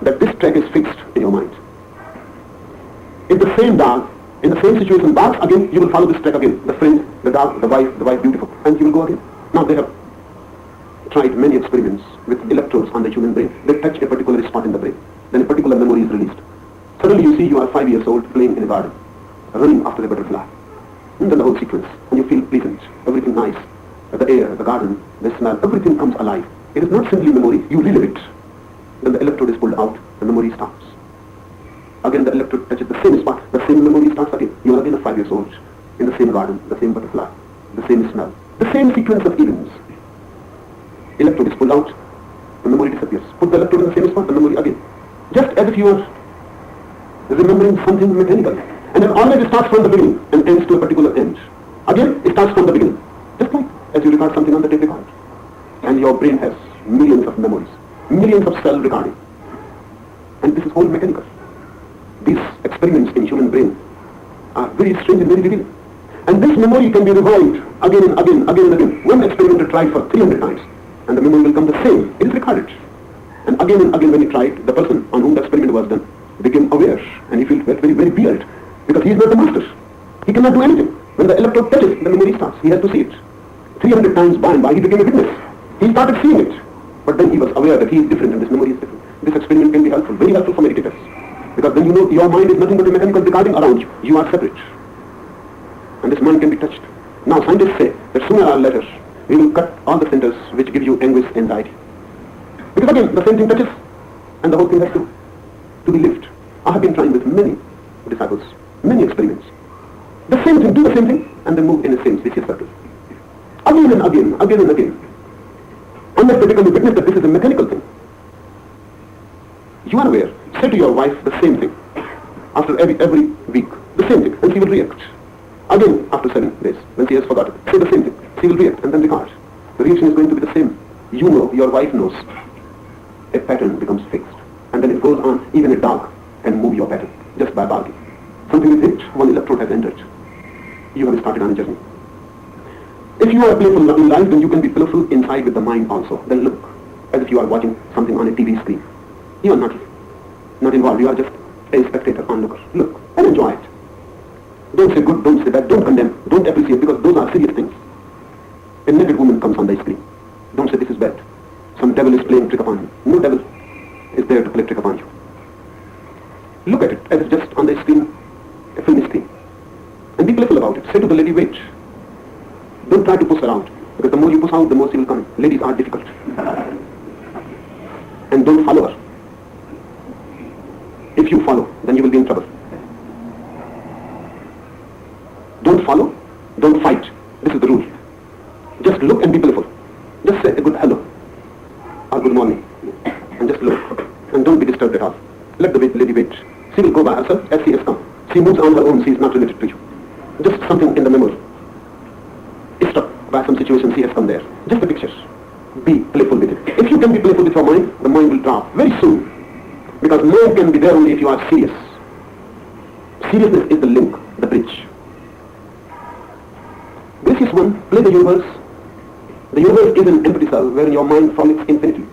that this track is fixed in your mind. If the same dog, in the same situation, barks again, you will follow this track again. The friend, the dog, the wife beautiful, and you will go again. Now they have tried many experiments with electrodes on the human brain. They touch a particular spot in the brain. Then a particular memory is released. Suddenly you see you are 5 years old playing in a garden, running after a butterfly. And then the whole sequence, and you feel pleasant, everything nice. The air, the garden, the smell, everything comes alive. It is not simply memory, you relive it. Then the electrode is pulled out, the memory stops. Again the electrode touches the same spot, the same memory starts again. You are again 5 years old, in the same garden, the same butterfly, the same smell, the same sequence of events. Electrode is pulled out, the memory disappears. Put the electrode in the same spot, the memory again. Just as if you are remembering something mechanical. And it always starts from the beginning and ends to a particular end. Again, it starts from the beginning. Just like as you record something on the tape record. And your brain has millions of memories, millions of cell recording. And this is all mechanical. These experiments in human brain are very strange and very revealing. And this memory can be revived again and again, again and again. One experimenter tried for 300 times, and the memory will come the same. It is recorded. And again when he tried, the person on whom the experiment was done became aware, and he felt very, very weird, because he is not the master. He cannot do anything. When the electrode touches, the memory starts. He has to see it. 300 times by and by, he became a witness. He started seeing it. But then he was aware that he is different and this memory is different. This experiment can be helpful, very helpful for meditators. Because then you know your mind is nothing but a mechanical recording around you. You are separate. And this mind can be touched. Now scientists say that sooner or later, we will cut all the centers which give you anguish, anxiety. Because again, the same thing touches, and the whole thing has to be lived. I have been trying with many disciples, many experiments. The same thing, do the same thing, and then move in the same vicious circle. Again and again, again and again. Unless they become a witness that this is a mechanical thing. You are aware. Say to your wife the same thing. After every week, the same thing, and she will react. Again, after 7 days, when she has forgotten, say the same thing. She will react, and then record. The reaction is going to be the same. You know, your wife knows. A pattern becomes fixed. And then it goes on. Even a dog can move your pattern just by barking. Something is hit, one electrode has entered. You have started on a journey. If you are playful in life, then you can be playful inside with the mind also. Then look, as if you are watching something on a TV screen. You are not involved. You are just a spectator, onlooker. Look and enjoy it. Don't say good, don't say bad, don't condemn, don't appreciate, because those are serious things. A naked woman comes on the screen. Don't say this is bad. Some devil is playing trick upon you. No devil is there to play trick upon you. Look at it as it's just on the screen, a film screen. And be playful about it. Say to the lady, wait. Don't try to push her out, because the more you push out, the more she will come. Ladies are difficult. And don't follow her. If you follow, then you will be in trouble. Don't follow, don't fight. This is the rule. Just look and be playful. Just say a good hello or good morning, and just look. And don't be disturbed at all. Let the lady wait. She will go by herself as she has come. She moves on her own. She is not related to you. Just something in the memory. Struck by some situation, she has come there. Just a picture. Be playful with it. If you can be playful with your mind, the mind will drop very soon. Because mind can be there only if you are serious. Seriousness is the link, the bridge. Gracious one, play the universe. The universe is an empty cell wherein your mind frolics infinitely.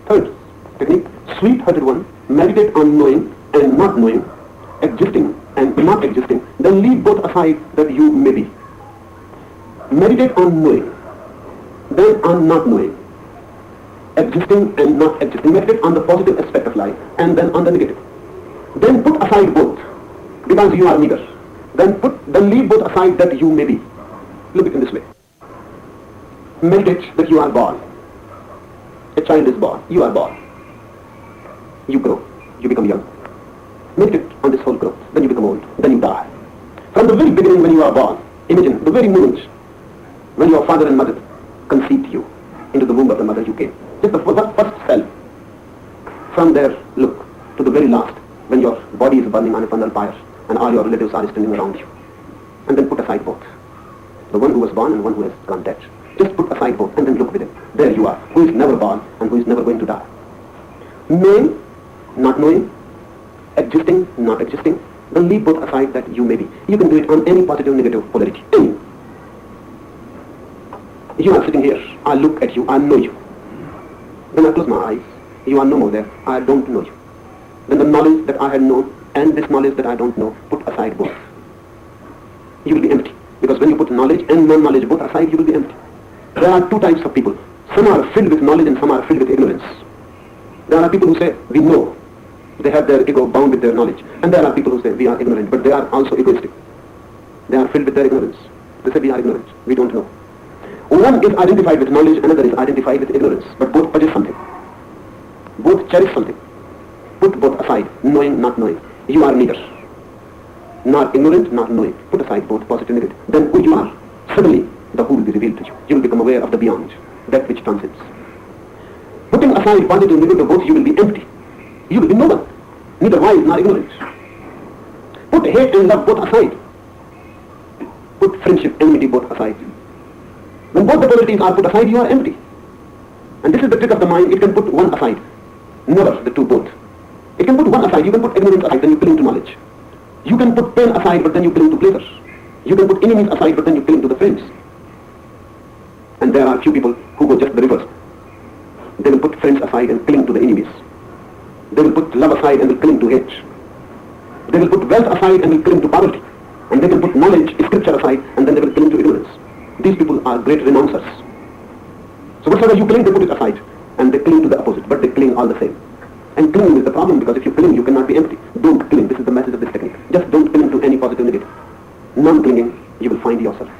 Third technique, sweet-hearted one, meditate on knowing and not knowing, existing and not existing, then leave both aside that you may be. Meditate on knowing, then on not knowing, existing and not existing. Meditate on the positive aspect of life, and then on the negative. Then put aside both, because you are neither. Then leave both aside that you may be. Look at it in this way. Meditate that you are born. A child is born. You are born. You grow. You become young. Meditate on this whole growth. Then you become old. Then you die. From the very beginning when you are born, imagine the very moment when your father and mother conceived you. Into the womb of the mother you came. Just the first cell. From there, look to the very last, when your body is burning on a funeral pyre and all your relatives are standing around you. And then put aside both. The one who was born and the one who has gone dead. Just put aside both and then look with it. There you are, who is never born and who is never going to die. Knowing, not knowing, existing, not existing, then leave both aside that you may be. You can do it on any positive, negative polarity. Any. You are sitting here, I look at you, I know you. Then I close my eyes, you are no more there, I don't know you. Then the knowledge that I had known and this knowledge that I don't know, put aside both. You will be empty. Because when you put knowledge and non-knowledge both aside, you will be empty. There are two types of people. Some are filled with knowledge and some are filled with ignorance. There are people who say, we know. They have their ego bound with their knowledge. And there are people who say, we are ignorant, but they are also egoistic. They are filled with their ignorance. They say, we are ignorant, we don't know. One is identified with knowledge, another is identified with ignorance. But both possess something. Both cherish something. Put both aside, knowing, not knowing. You are neither. Not ignorant, not knowing. Put aside both positive and negative. Then who you are, suddenly the who will be revealed to you. You will become aware of the beyond, that which transcends. Putting aside positive and negative both, you will be empty. You will be no one, neither wise nor ignorant. Put hate and love both aside. Put friendship, enmity both aside. When both the polarities are put aside, you are empty. And this is the trick of the mind, it can put one aside. Never the two both. It can put one aside, you can put ignorance aside, then you cling to knowledge. You can put pain aside, but then you cling to pleasure. You can put enemies aside, but then you cling to the friends. And there are few people who go just the reverse. They will put friends aside and cling to the enemies. They will put love aside and will cling to hate. They will put wealth aside and will cling to poverty. And they can put knowledge, scripture aside, and then they will cling to ignorance. These people are great renouncers. So whatsoever you cling, they put it aside. And they cling to the opposite, but they cling all the same. And clinging is the problem, because if you cling, you cannot be empty. Don't cling. This is the message of this technique. Just don't cling to any positive negative. Non-clinging, you will find yourself.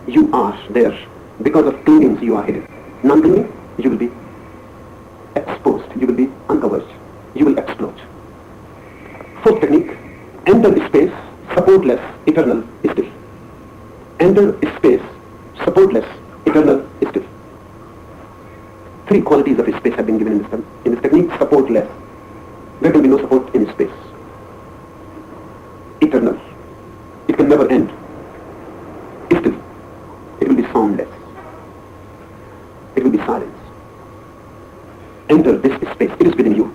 You are there. Because of clinging, you are hidden. Non-clinging, you will be exposed. You will be uncovered. You will explode. Fourth technique, enter space, supportless, eternal, still. Enter space, supportless, eternal, still. Three qualities of space have been given in this technique. Supportless. There can be no support in space. Eternal. It can never end. Still. It will be soundless. It will be silence. Enter this space. It is within you.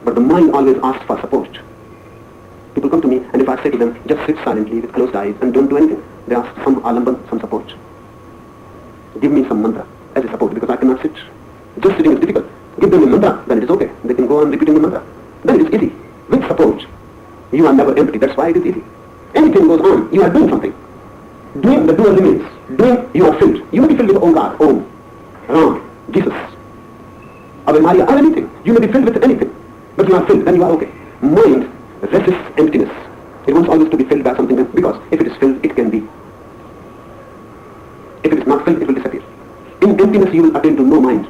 But the mind always asks for support. People come to me, and if I say to them, just sit silently with closed eyes and don't do anything, they ask some alamban, some support. Give me some mantra as a support, because I cannot sit. Just sitting is difficult. Give them a mantra, then it is okay. They can go on repeating the mantra. Then it is easy. With support, you are never empty. That's why it is easy. Anything goes on, you are doing something. Doing, the doer remains. Doing, you are filled. You may be filled with Om God, Om, Ram, Jesus, Ave Maria, or anything. You may be filled with anything. But you are filled, then you are okay. Mind resists emptiness. It wants always to be filled by something else, because if it is filled, it can be. If it is not filled, it will disappear. In emptiness, you will attain to no mind.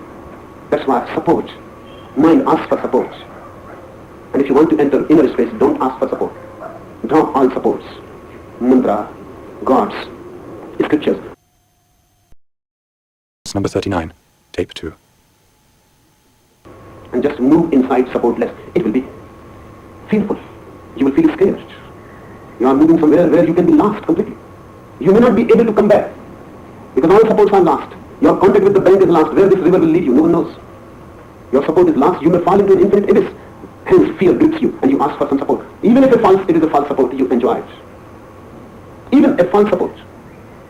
That's why support. Mind asks for support. And if you want to enter inner space, don't ask for support. Drop all supports. Mantra, gods, scriptures. Number 39, tape 2. And just move inside supportless. It will be fearful. You will feel scared. You are moving somewhere where you can be lost completely. You may not be able to come back, because all supports are lost. Your contact with the bank is lost. Where this river will lead you, no one knows. Your support is lost. You may fall into an infinite abyss. Hence fear grips you, and you ask for some support. Even if it is a false support, you enjoy it. Even a false support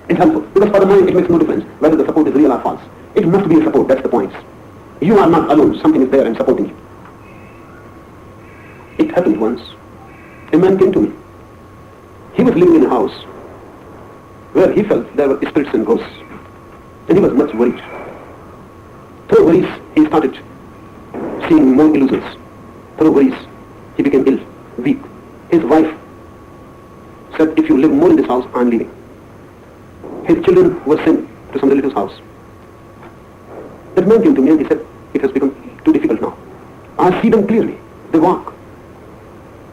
is helpful, because for the mind it makes no difference whether the support is real or false. It must be a support, that's the point. You are not alone, something is there and supporting you. It happened once. A man came to me. He was living in a house where he felt there were spirits and ghosts. And he was much worried. Through worries, he started seeing more illusions. Through worries, he became ill, weak. His wife said, if you live more in this house, I am leaving. His children were sent to some relative's house. That man came to me and he said, it has become too difficult now. I see them clearly. They walk.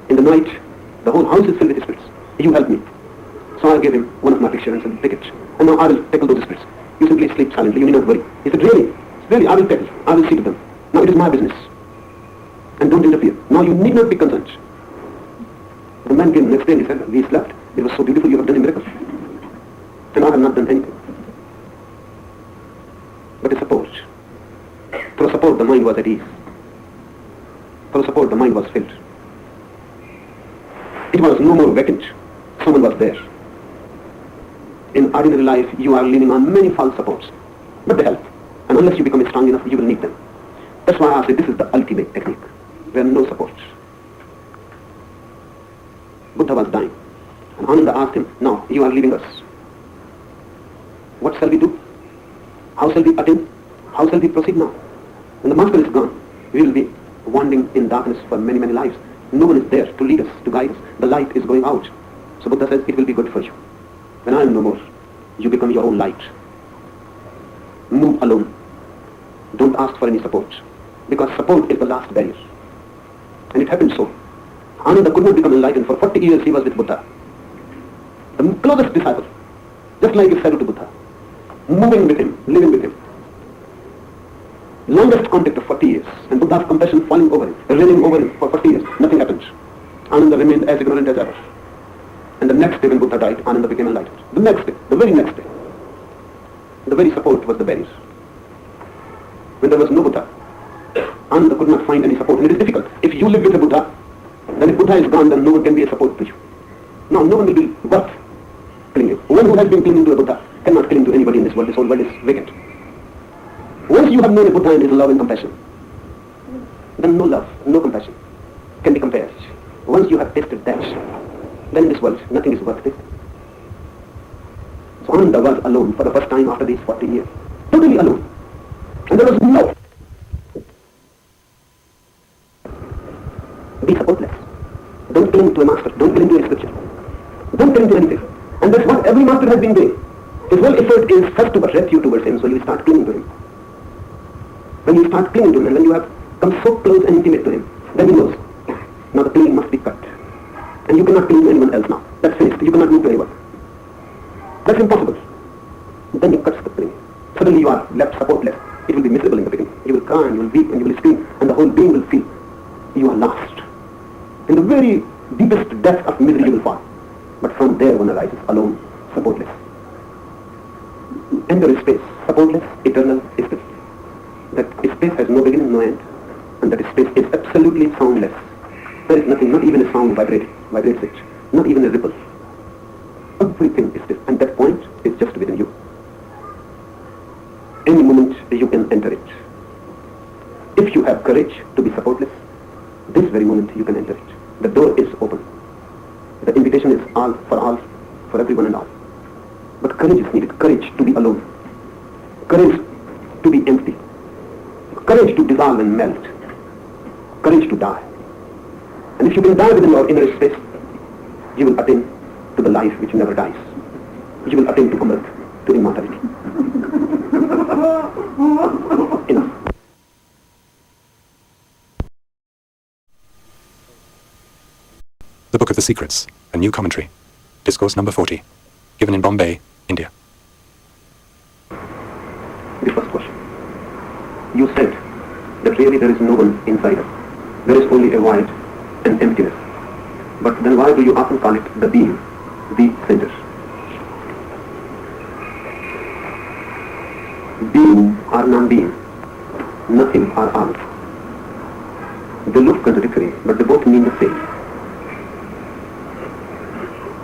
In the night, the whole house is filled with spirits. You help me. So I gave him one of my pictures and said, take it. And now I will tackle those spirits. You simply sleep silently, you need not worry. He said, really? Really, I will tackle. I will see to them. Now it is my business. And don't interfere. Now you need not be concerned. The man came next day and he said, we slept. It was so beautiful, you have done a miracle. And I have not done anything. But a support. Through support, the mind was at ease. Through support, the mind was filled. It was no more vacant. Someone was there. In ordinary life, you are leaning on many false supports, but they help. And unless you become strong enough, you will need them. That's why I say this is the ultimate technique. There are no supports. Buddha was dying. And Ananda asked him, now you are leaving us. What shall we do? How shall we attain? How shall we proceed now? When the master is gone, we will be wandering in darkness for many, many lives. No one is there to lead us, to guide us. The light is going out. So Buddha says, it will be good for you. When I am no more, you become your own light. Move alone. Don't ask for any support. Because support is the last barrier. And it happened so. Ananda could not become enlightened. For 40 years he was with Buddha. The closest disciple. Just like his shadow to Buddha. Moving with him, living with him. Longest contact of 40 years. And Buddha's compassion falling over him, raining over him for 40 years. Nothing happened. Ananda remained as ignorant as ever. And the next day when Buddha died, Ananda became enlightened. The next day, the very next day. The very support was the barrier. When there was no Buddha, Ananda could not find any support. And it is difficult. If you live with a Buddha, then if Buddha is gone, then no one can be a support to you. No one will be worth killing you. One who has been clinging to a Buddha cannot cling to anybody in this world. This whole world is vacant. Once you have known a Buddha and his love and compassion, then no love, no compassion can be compared. Once you have tasted that, then in this world, nothing is worth it. So Ananda was alone for the first time after these 40 years. Totally alone. And there was no. Be supportless. Don't cling to a master. Don't cling to a scripture. Don't cling to anything. And that's what every master has been doing. His whole effort is first to attract you towards him, so you start clinging to him. When you start clinging to him, and when you have come so close and intimate to him, then he knows. Now the clinging must be cut. And you cannot cling to anyone else now. That's finished. You cannot move to anyone. That's impossible. Then he cuts the clinging. Suddenly you are left supportless. It will be miserable in the beginning. You will cry and you will weep and you will scream, and the whole being will feel you are lost. In the very deepest depth of misery you will fall. But from there one arises alone, supportless. Enter space, supportless, eternal space. That space has no beginning, no end. And that space is absolutely soundless. There is nothing, not even a sound vibrates it. Not even a ripple. Everything is still. And that point is just within you. Any moment you can enter it. If you have courage to be supportless, this very moment you can enter it. The door is open. The invitation is all, for everyone and all. But courage is needed. Courage to be alone. Courage to be empty. Courage to dissolve and melt. Courage to die. And if you can die within your inner space, you will attain to the life which never dies. You will attain to Amrit, to immortality. Enough. The Book of the Secrets, a new commentary. Discourse number 40. Given in Bombay, India. The first question. You said that really there is no one inside us. There is only a void and emptiness. But then why do you often call it the being, the center? Being or non-being, nothing or all. They look contradictory, but they both mean the same.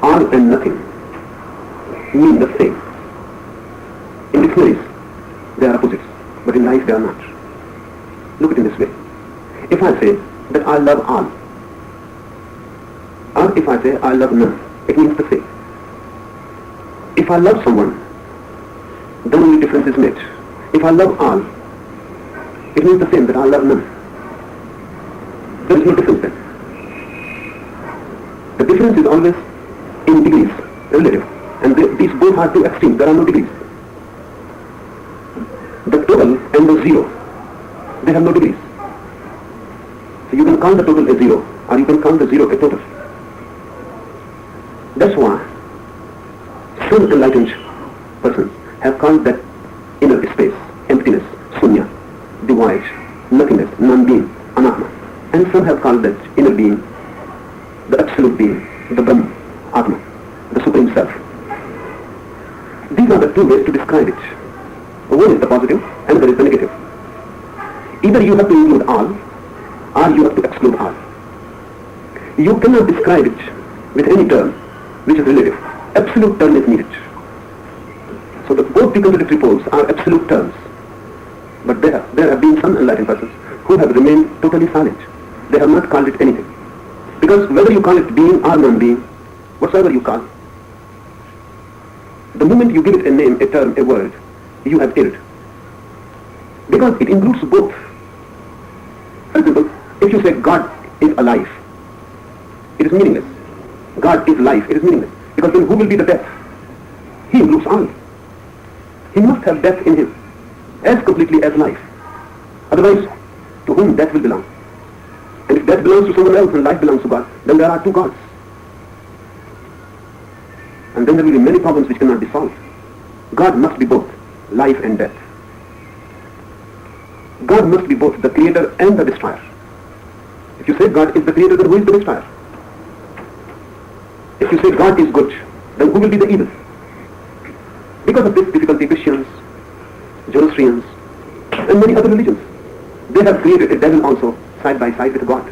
All and nothing mean the same. In dictionaries, they are opposites, but in life they are not. Look at it in this way. If I say that I love all, or if I say I love none, it means the same. If I love someone, the only difference is made. If I love all, it means the same, that I love none. There is no difference then. The difference is always in degrees, relative. And these both are two extremes. There are no degrees. The total and the zero, they have no degrees. So you can count the total as zero, or you can count the zero as total. That's why some enlightened persons have called that inner space, emptiness, sunya, the void, nothingness, non-being, anahma. And some have called that inner being, the absolute being, the Brahman, Atma, the Supreme Self. These are the two ways to describe it. One is the positive, another is the negative. Either you have to include all, or you have to exclude all. You cannot describe it with any term which is relative. Absolute term is needed. So both the contradictory poles are absolute terms. But there have been some enlightened persons who have remained totally silent. They have not called it anything. Because whether you call it being or non-being, whatsoever you call, the moment you give it a name, a term, a word, you have erred. Because it includes both. For example, if you say God is alive, it is meaningless. God is life, it is meaningless. Because then who will be the death? He includes all. He must have death in him, as completely as life. Otherwise, to whom death will belong? And if death belongs to someone else and life belongs to God, then there are two gods. And then there will be many problems which cannot be solved. God must be both life and death. God must be both the creator and the destroyer. If you say God is the creator, then who is the destroyer? If you say God is good, then who will be the evil? Because of this difficulty, Christians, Zoroastrians, and many other religions, they have created a devil also side by side with God.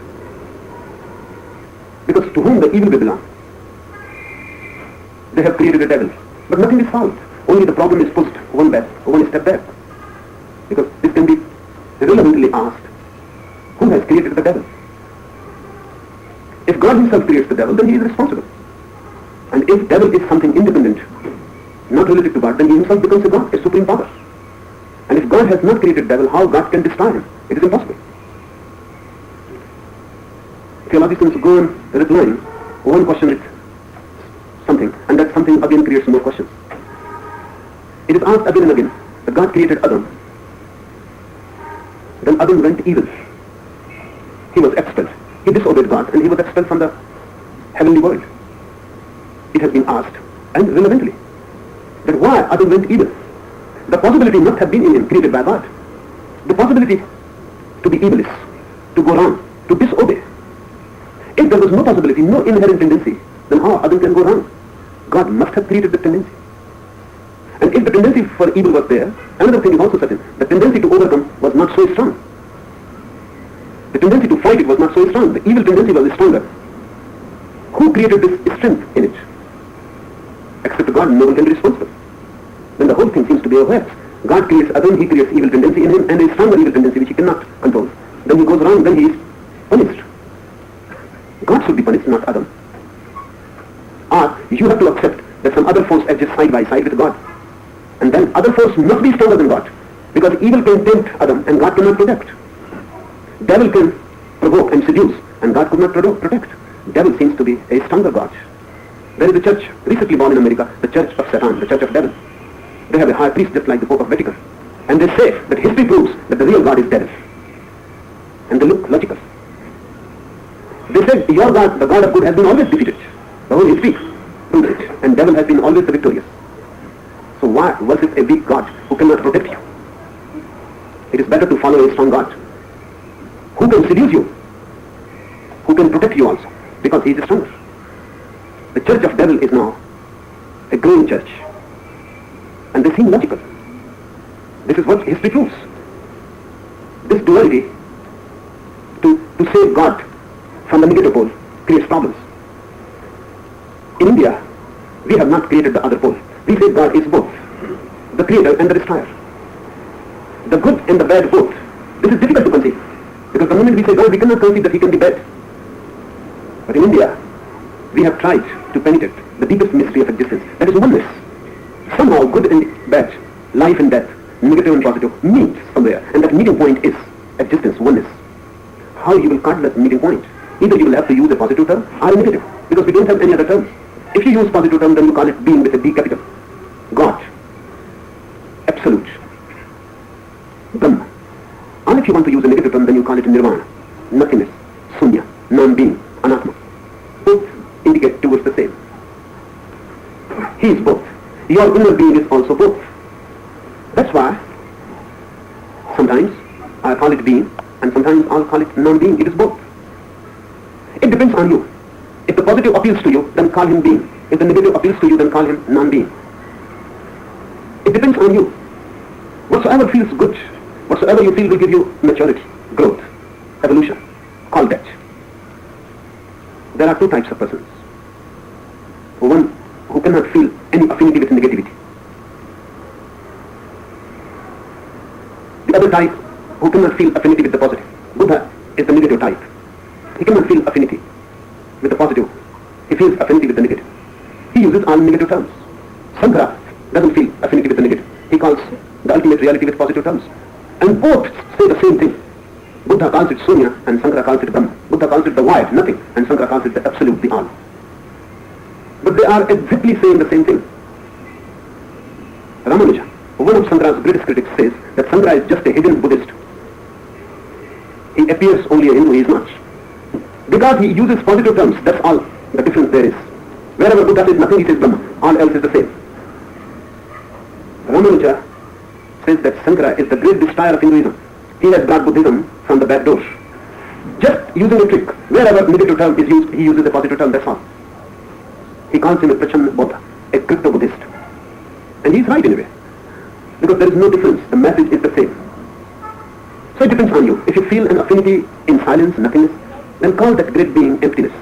Because to whom the evil will belong? They have created a devil, but nothing is solved. Only the problem is pushed one step back. Because this can be relevantly asked, who has created the devil? If God himself creates the devil, then he is responsible. And if devil is something independent, not related to God, then he himself becomes a God, a supreme power. And if God has not created devil, how God can destroy him? It is impossible. Theologians go on replying one question with something, and that something again creates more questions. It is asked again and again that God created Adam. Then Adam went evil. He was expelled. He disobeyed God and he was expelled from the heavenly world. It has been asked, and relevantly, that why Adam went evil. The possibility must have been in him, created by God. The possibility to be evil is to go wrong, to disobey. If there was no possibility, no inherent tendency, then how Adam can go wrong? God must have created the tendency. And if the tendency for evil was there, another thing is also certain. The tendency to overcome was not so strong. The tendency to fight it was not so strong. The evil tendency was stronger. Who created this strength in it? Except God, no one can be responsible. Then the whole thing seems to be a wax. God creates Adam, he creates evil tendency in him, and a stronger evil tendency which he cannot control. Then he goes wrong, then he is punished. God should be punished, not Adam. Or you have to accept that some other force exists side by side with God. And then other force must be stronger than God. Because evil can tempt Adam and God cannot protect. Devil can provoke and seduce and God could not protect. Devil seems to be a stronger God. There is a church recently born in America, the Church of Satan, the Church of Devil. They have a high priest just like the Pope of Vatican. And they say that history proves that the real God is devil. And they look logical. They said your God, the God of good, has been always defeated. The whole history proves it. And devil has been always the victorious. So why worship a weak God who cannot protect you? It is better to follow a strong God who can seduce you, who can protect you also, because he is stronger. The Church of Devil is now a growing church. And they seem logical. This is what history proves. This duality to save God from the negative pole creates problems. In India, we have not created the other pole. We say God is both, the creator and the destroyer. The good and the bad both. This is difficult to conceive. Because the moment we say God, we cannot conceive that he can be bad. But in India, we have tried to penetrate the deepest mystery of existence. That is oneness. Somehow good and bad, life and death, negative and positive, meet somewhere. And that meeting point is existence, oneness. How you will cut that meeting point? Either you will have to use a positive term or a negative. Because we don't have any other terms. If you use positive term, then you call it being with a B capital. God. Absolute. Brahma. Or if you want to use a negative term, then you call it nirvana. Nothingness. Sunya. Non-being. Anatma. Both indicate towards the same. He is both. Your inner being is also both. That's why sometimes I call it being and sometimes I'll call it non-being. It is both. It depends on you. If the positive appeals to you, then call him being. If the negative appeals to you, then call him non-being. It depends on you. Whatsoever feels good Whatsoever you feel will give you maturity, growth, evolution. Call that. There are two types of persons. One who cannot feel any affinity with negativity. The other type who cannot feel affinity with the positive. Buddha is the negative type. He cannot feel affinity with the positive. He feels affinity with the negative. He uses all negative terms. Sankara doesn't feel affinity with the negative. He calls the ultimate reality with positive terms. And both say the same thing. Buddha calls it Sunya and Sankara calls it Brahma. Buddha calls it the void, nothing, and Sankara calls it the absolute, the all. But they are exactly saying the same thing. Ramanuja, one of Sankara's greatest critics, says that Sankara is just a hidden Buddhist. He appears only a Hindu, he is not. Because he uses positive terms, that's all the difference there is. Wherever Buddha says nothing, he says Brahma. All else is the same. Ramanuja says that Sankara is the great destroyer of Hinduism. He has brought Buddhism from the back door. Just using a trick. Wherever negative term is used, he uses a positive term, that's all. He calls him a Prachanna Bodha, a crypto-Buddhist. And he's right in a way. Because there is no difference. The message is the same. So it depends on you. If you feel an affinity in silence, nothingness, then call that great being emptiness.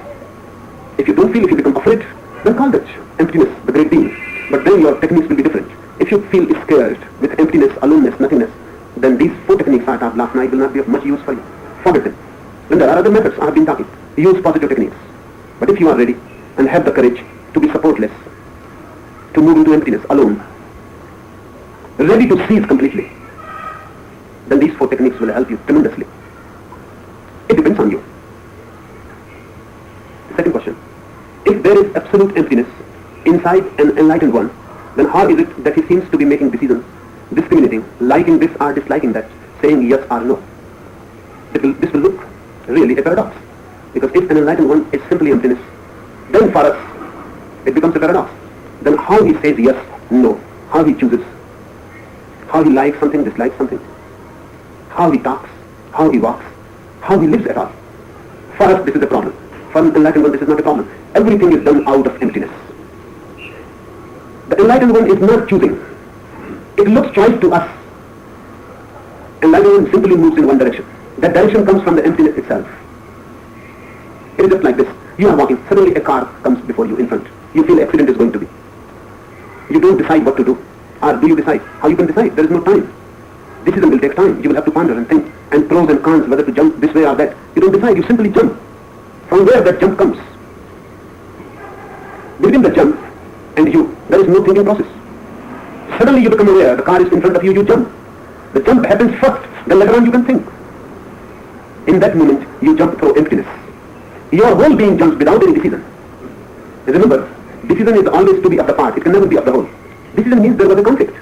If you don't feel, if you become afraid, then call that emptiness, the great being. But then your techniques will be different. If you feel scared with emptiness, aloneness, nothingness, then these 4 techniques I taught last night will not be of much use for you. Forget them. Then there are other methods I have been talking. Use positive techniques. But if you are ready and have the courage to be supportless, to move into emptiness alone, ready to cease completely, then these 4 techniques will help you tremendously. It depends on you. The second question. If there is absolute emptiness inside an enlightened one, then how is it that he seems to be making decisions, discriminating, liking this or disliking that, saying yes or no? This will look really a paradox. Because if an enlightened one is simply emptiness, then for us it becomes a paradox. Then how he says yes, no, how he chooses, how he likes something, dislikes something, how he talks, how he walks, how he lives at all. For us this is a problem. For an enlightened one this is not a problem. Everything is done out of emptiness. The enlightened one is not choosing. It looks choice to us. Enlightened one simply moves in one direction. That direction comes from the emptiness itself. It is just like this. You are walking, suddenly a car comes before you in front. You feel accident is going to be. You don't decide what to do. Or do you decide? How you can decide? There is no time. Decision will take time. You will have to ponder and think, and pros and cons, whether to jump this way or that. You don't decide, you simply jump. From where that jump comes. Between the jump and you, there is no thinking process. Suddenly you become aware, the car is in front of you, you jump. The jump happens first, then later on you can think. In that moment, you jump through emptiness. Your whole being jumps without any decision. Remember, decision is always to be of the part, it can never be of the whole. Decision means there was a conflict.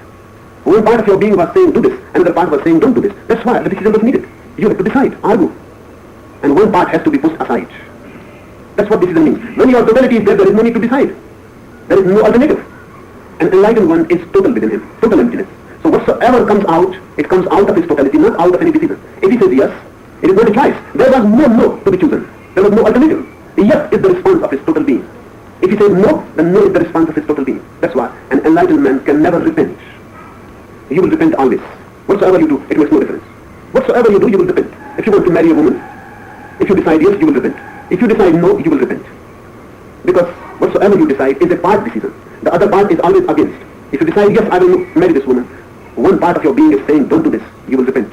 One part of your being was saying do this, another part was saying don't do this. That's why the decision was needed. You have to decide, argue. And one part has to be pushed aside. That's what decision means. When your totality is there, there is no need to decide. There is no alternative. An enlightened one is total within him, total emptiness. So whatsoever comes out, it comes out of his totality, not out of any decision. If he says yes, it is not a choice. There was no to be chosen. There was no alternative. Yes is the response of his total being. If he says no, then no is the response of his total being. That's why an enlightened man can never repent. You will repent always. Whatsoever you do, it makes no difference. Whatsoever you do, you will repent. If you want to marry a woman, if you decide yes, you will repent. If you decide no, you will repent. Because whatsoever you decide is a part decision. The other part is always against. If you decide yes, I will marry this woman, one part of your being is saying don't do this, you will repent.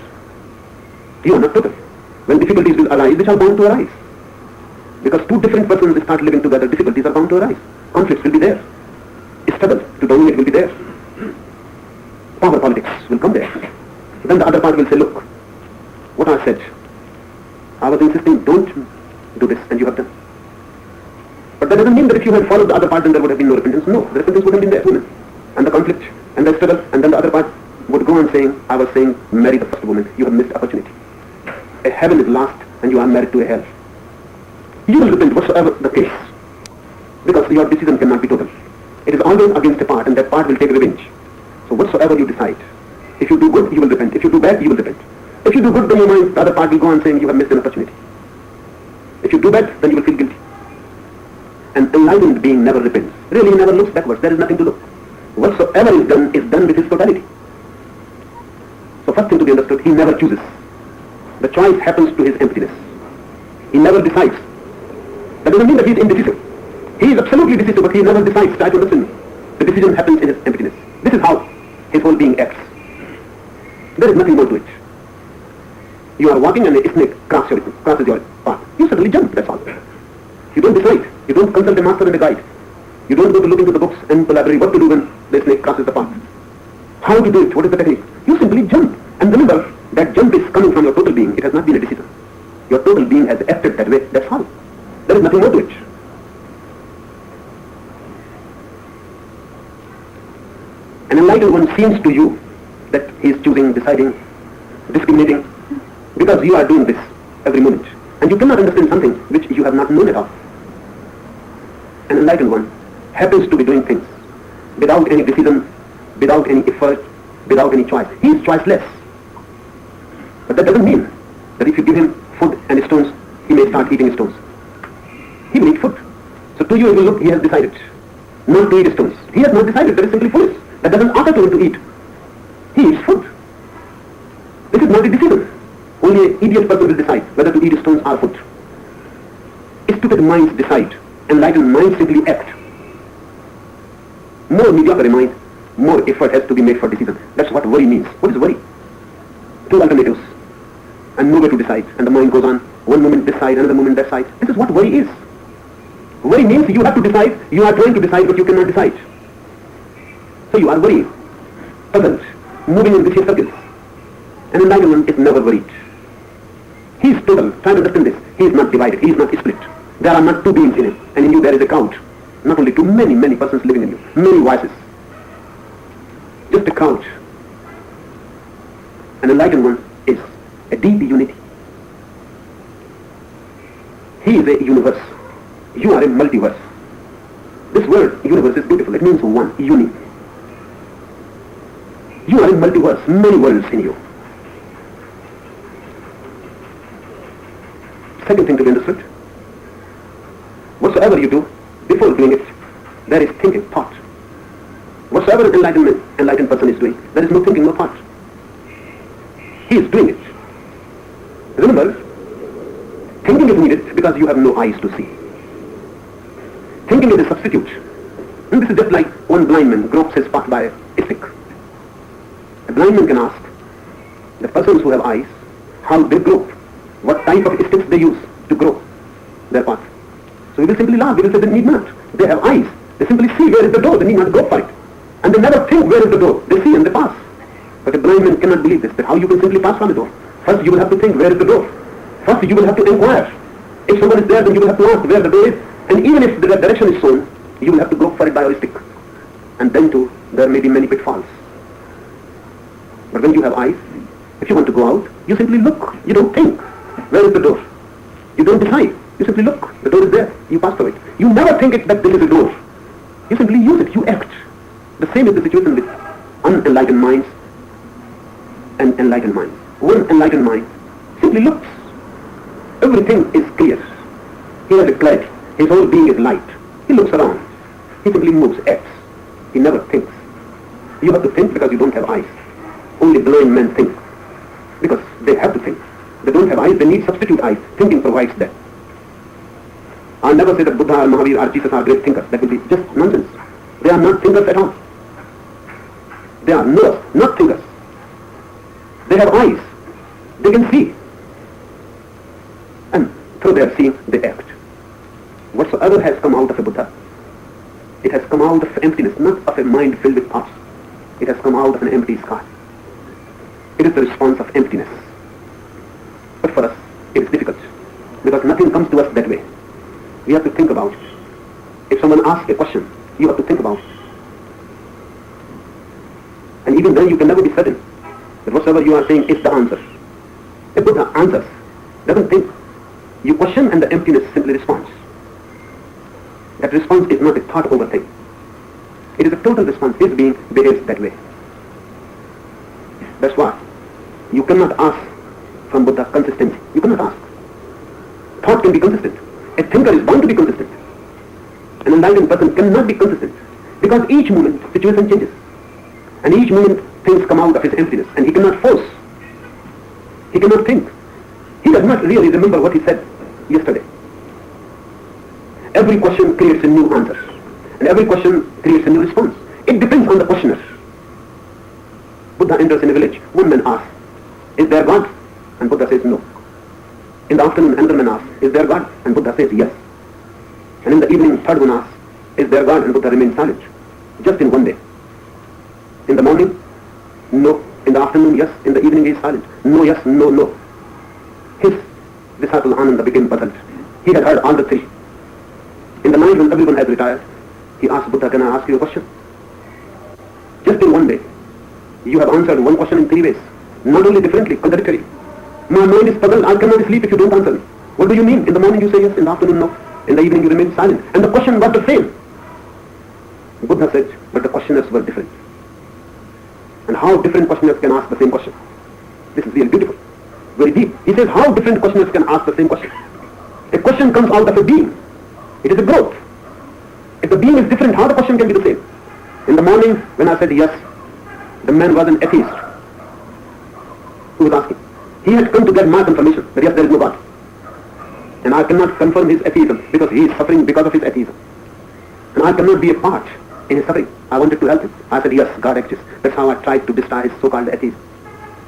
You are not total. When difficulties will arise, which are bound to arise. Because two different persons start living together, difficulties are bound to arise. Conflicts will be there. Struggle to dominate will be there. Power politics will come there. Then the other part will say, look, what I said, I was insisting don't do this, and you have done. But that doesn't mean that if you had followed the other part, then there would have been no repentance. No, the repentance would have been there. Women. And the conflict, and the struggle, and then the other part would go on saying, I was saying, marry the first woman, you have missed opportunity. A heaven is lost, and you are married to a hell. You will repent whatsoever the case. Because your decision cannot be total. It is always against a part, and that part will take revenge. So whatsoever you decide, if you do good, you will repent. If you do bad, you will repent. If you do good, then your mind, the other part will go on saying you have missed an opportunity. If you do bad, then you will feel guilty. An enlightened being never repents. Really, he never looks backwards. There is nothing to look. Whatsoever is done with his totality. So So first thing to be understood, he never chooses. The choice happens to his emptiness. He never decides. That doesn't mean that he is indecisive. He is absolutely decisive, but he never decides. Try to understand. The decision happens in his emptiness. This is how his whole being acts. There is nothing more to it. You are walking and a snake crosses your path. You suddenly jump, that's all. You don't decide. You don't consult a master and a guide. You don't go to look into the books and the library what to do when the snake crosses the path. How to do it? What is the technique? You simply jump. And remember, that jump is coming from your total being. It has not been a decision. Your total being has acted that way. That's all. There is nothing more to it. An enlightened one seems to you that he is choosing, deciding, discriminating, because you are doing this every moment. And you cannot understand something which you have not known at all. An enlightened one happens to be doing things without any decision, without any effort, without any choice. He is choiceless. But that doesn't mean that if you give him food and stones, he may start eating stones. He will eat food. So to you it will look, he has decided not to eat stones. He has not decided, that is simply foolish. That doesn't occur to him to eat. He eats food. This is not a decision. Only an idiot person will decide whether to eat stones or food. Stupid minds decide. Enlightened minds simply act. More mediocre mind, more effort has to be made for decision. That's what worry means. What is worry? Two alternatives and nowhere to decide, and the mind goes on, one moment this side, another moment that side. This is what worry is. Worry means you have to decide, you are trying to decide but you cannot decide. So you are worried, puzzled, moving in vicious circles. An enlightened one is never worried. He is total. Try to understand this. He is not divided, he is not split. There are not two beings in him, and in you there is a crowd. Not only two, many, many persons living in you, many voices. Just a crowd. An enlightened one is a deep unity. He is a universe. You are a multiverse. This word, universe, is beautiful. It means one, uni. You are a multiverse, many worlds in you. Second thing to be understood, whatsoever you do, before doing it, there is thinking, thought. Whatsoever an enlightened person is doing, there is no thinking, no thought. He is doing it. Remember, thinking is needed because you have no eyes to see. Thinking is a substitute. And this is just like one blind man gropes his path by a stick. A blind man can ask the persons who have eyes how they grope, what type of sticks they use to grope their path. So he will simply laugh. He will say they need not. They have eyes. They simply see where is the door. They need not grope for it. And they never think where is the door. They see and they pass. But a blind man cannot believe this, that how you can simply pass from the door. First you will have to think where is the door. First you will have to inquire. If someone is there, then you will have to ask where the door is. And even if the direction is shown, you will have to go for it by your stick. And then too, there may be many pitfalls. But when you have eyes, if you want to go out, you simply look. You don't think. Where is the door? You don't decide. You simply look. The door is there. You pass through it. You never think that this is a door. You simply use it. You act. The same is the situation with unenlightened minds and enlightened minds. One enlightened mind simply looks. Everything is clear. He has a clarity. His whole being is light. He looks around. He simply moves, acts. He never thinks. You have to think because you don't have eyes. Only blind men think because they have to think. They don't have eyes, they need substitute eyes. Thinking provides that. I'll never say that Buddha or Mahavir or Jesus are great thinkers. That will be just nonsense. They are not thinkers at all. They are not thinkers. They have eyes. They can see. And through their seeing, they act. Whatsoever has come out of a Buddha, it has come out of emptiness, not of a mind filled with thoughts. It has come out of an empty sky. It is the response of emptiness. But for us, it is difficult, because nothing comes to us that way. We have to think about it. If someone asks a question, you have to think about it. And even then you can never be certain that whatsoever you are saying is the answer. A Buddha answers, doesn't think. You question and the emptiness simply responds. That response is not a thought over thing. It is a total response. His being behaves that way. That's why you cannot ask from Buddha consistency. You cannot ask. Thought can be consistent. A thinker is bound to be consistent. An enlightened person cannot be consistent because each moment situation changes. And each moment things come out of his emptiness and he cannot force He cannot think. He does not really remember what he said yesterday. Every question creates a new answer, and every question creates a new response. It depends on the questioner. Buddha enters in a village. One man asks, "Is there God?" And Buddha says, "No." In the afternoon, another man asks, "Is there God?" And Buddha says, "Yes." And in the evening, third one asks, "Is there God?" And Buddha remains silent. Just in one day. In the morning, no. In the afternoon, yes. In the evening, he is silent. No, yes, no, no. His disciple Ananda became puzzled. He had heard all the three. In the night when everyone had retired, he asked Buddha, "Can I ask you a question?" Just in one day, you have answered one question in three ways. Not only differently, contradictory. My mind is puzzled. I cannot sleep if you don't answer me. What do you mean? In the morning you say yes, in the afternoon no. In the evening you remain silent. And the question was the same. Buddha said, but the questioners were different. And how different questioners can ask the same question? This is really beautiful. Very deep. He says how different questioners can ask the same question. A question comes out of a being. It is a growth. If the being is different, how the question can be the same? In the morning, when I said yes, the man was an atheist who was asking. He had come to get my confirmation that yes, there is no God. And I cannot confirm his atheism because he is suffering because of his atheism. And I cannot be a part in his suffering. I wanted to help him. I said, yes, God exists. That's how I tried to destroy his so-called atheism.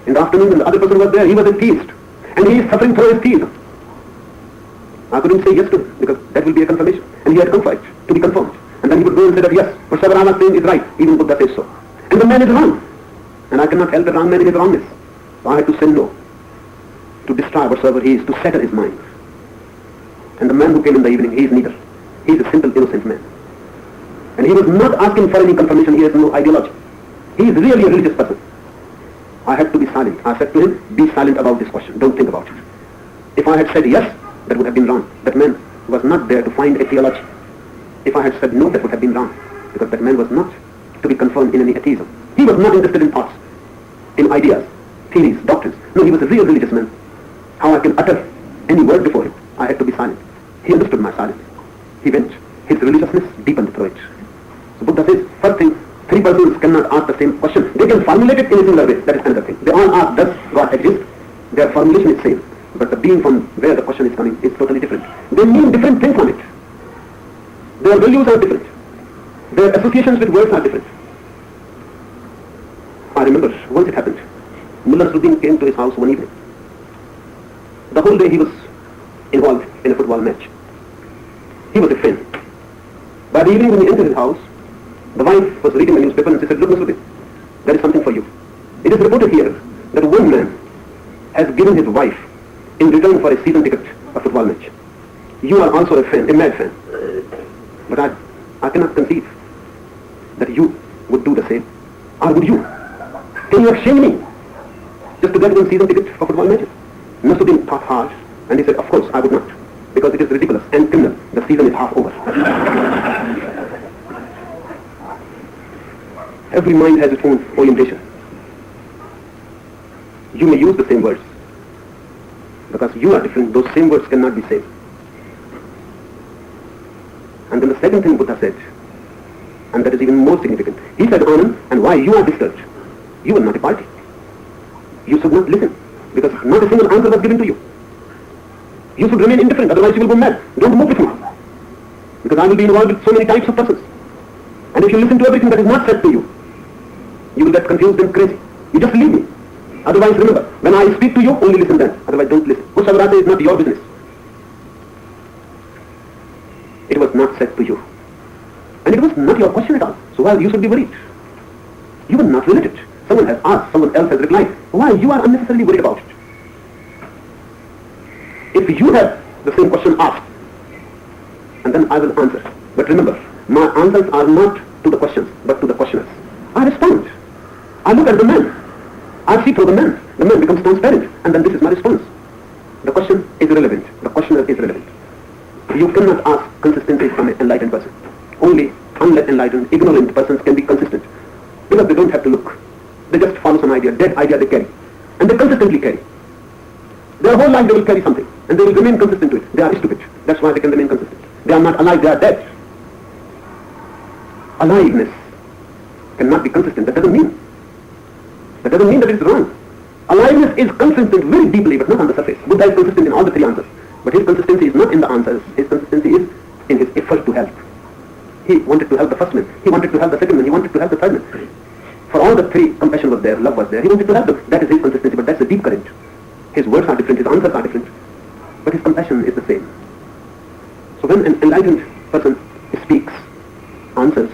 In the afternoon, when the other person was there, he was a theist. And he is suffering through his theism. I couldn't say yes to him because that will be a confirmation. And he had come for it, to be confirmed. And then he would go and say that yes, whatever I was saying is right. Even Buddha says so. And the man is wrong. And I cannot help the wrong man in his wrongness. So I had to say no. To destroy whatsoever he is, to settle his mind. And the man who came in the evening, he is neither. He is a simple, innocent man. And he was not asking for any confirmation. He has no ideology. He is really a religious person. I had to be silent. I said to him, be silent about this question. Don't think about it. If I had said yes, that would have been wrong. That man was not there to find a theology. If I had said no, that would have been wrong. Because that man was not to be confirmed in any atheism. He was not interested in thoughts, in ideas, theories, doctrines. No, he was a real religious man. How I can utter any word before him? I had to be silent. He understood my silence. He went. His religiousness deepened through it. So Buddha says, first thing, three persons cannot ask the same question. They can formulate it in a similar way. That is another thing. They all ask, does God exist? Their formulation is same. But the being from where the question is coming is totally different. They mean different things from it. Their values are different. Their associations with words are different. I remember once it happened. Mullah Nasruddin came to his house one evening. The whole day he was involved in a football match. He was a fan. By the evening when he entered his house, the wife was reading the newspaper and she said, look Nasruddin, there is something for you. It is reported here that one man has given his wife in return for a season ticket of football match. You are also a fan, a mad fan. But I cannot conceive that you would do the same. Or would you? Can you shame me just to get one season ticket for football matches? Nasruddin thought hard and he said, of course I would not. Because it is ridiculous and criminal. The season is half over. Every mind has its own orientation. You may use the same words. Because you are different, those same words cannot be same. And then the second thing Buddha said, and that is even more significant. He said, Anand, and why you are disturbed? You are not a party. You should not listen, because not a single answer was given to you. You should remain indifferent, otherwise you will go mad. Don't move with me. Because I will be involved with so many types of persons. And if you listen to everything that is not said to you, you will get confused and crazy. You just leave me. Otherwise, remember, when I speak to you, only listen then. Otherwise, don't listen. Whatever I say is not your business. It was not said to you. And it was not your question at all. So why you should be worried? You were not related. Someone has asked, someone else has replied. Why you are unnecessarily worried about it? If you have the same question asked, and then I will answer. But remember, my answers are not to the questions, but to the questioners. I respond. I look at the man. I see through the man. The man becomes transparent, and then this is my response. The question is irrelevant. The questioner is relevant. You cannot ask consistently from an enlightened person. Only unenlightened, ignorant persons can be consistent. Because they don't have to look. They just follow some idea, dead idea they carry. And they consistently carry. Their whole life they will carry something. And they will remain consistent to it. They are stupid. That's why they can remain consistent. They are not alive, they are dead. Aliveness cannot be consistent. That doesn't mean that it's wrong. Aliveness is consistent very deeply, but not on the surface. Buddha is consistent in all the three answers. But his consistency is not in the answers. His consistency is in his effort to help. He wanted to help the first man. He wanted to help the second man. He wanted to help the third man. For all the three, compassion was there, love was there. He wanted to help them. That is his consistency, but that's the deep current. His words are different, his answers are different, but his compassion is the same. So when an enlightened person speaks, answers,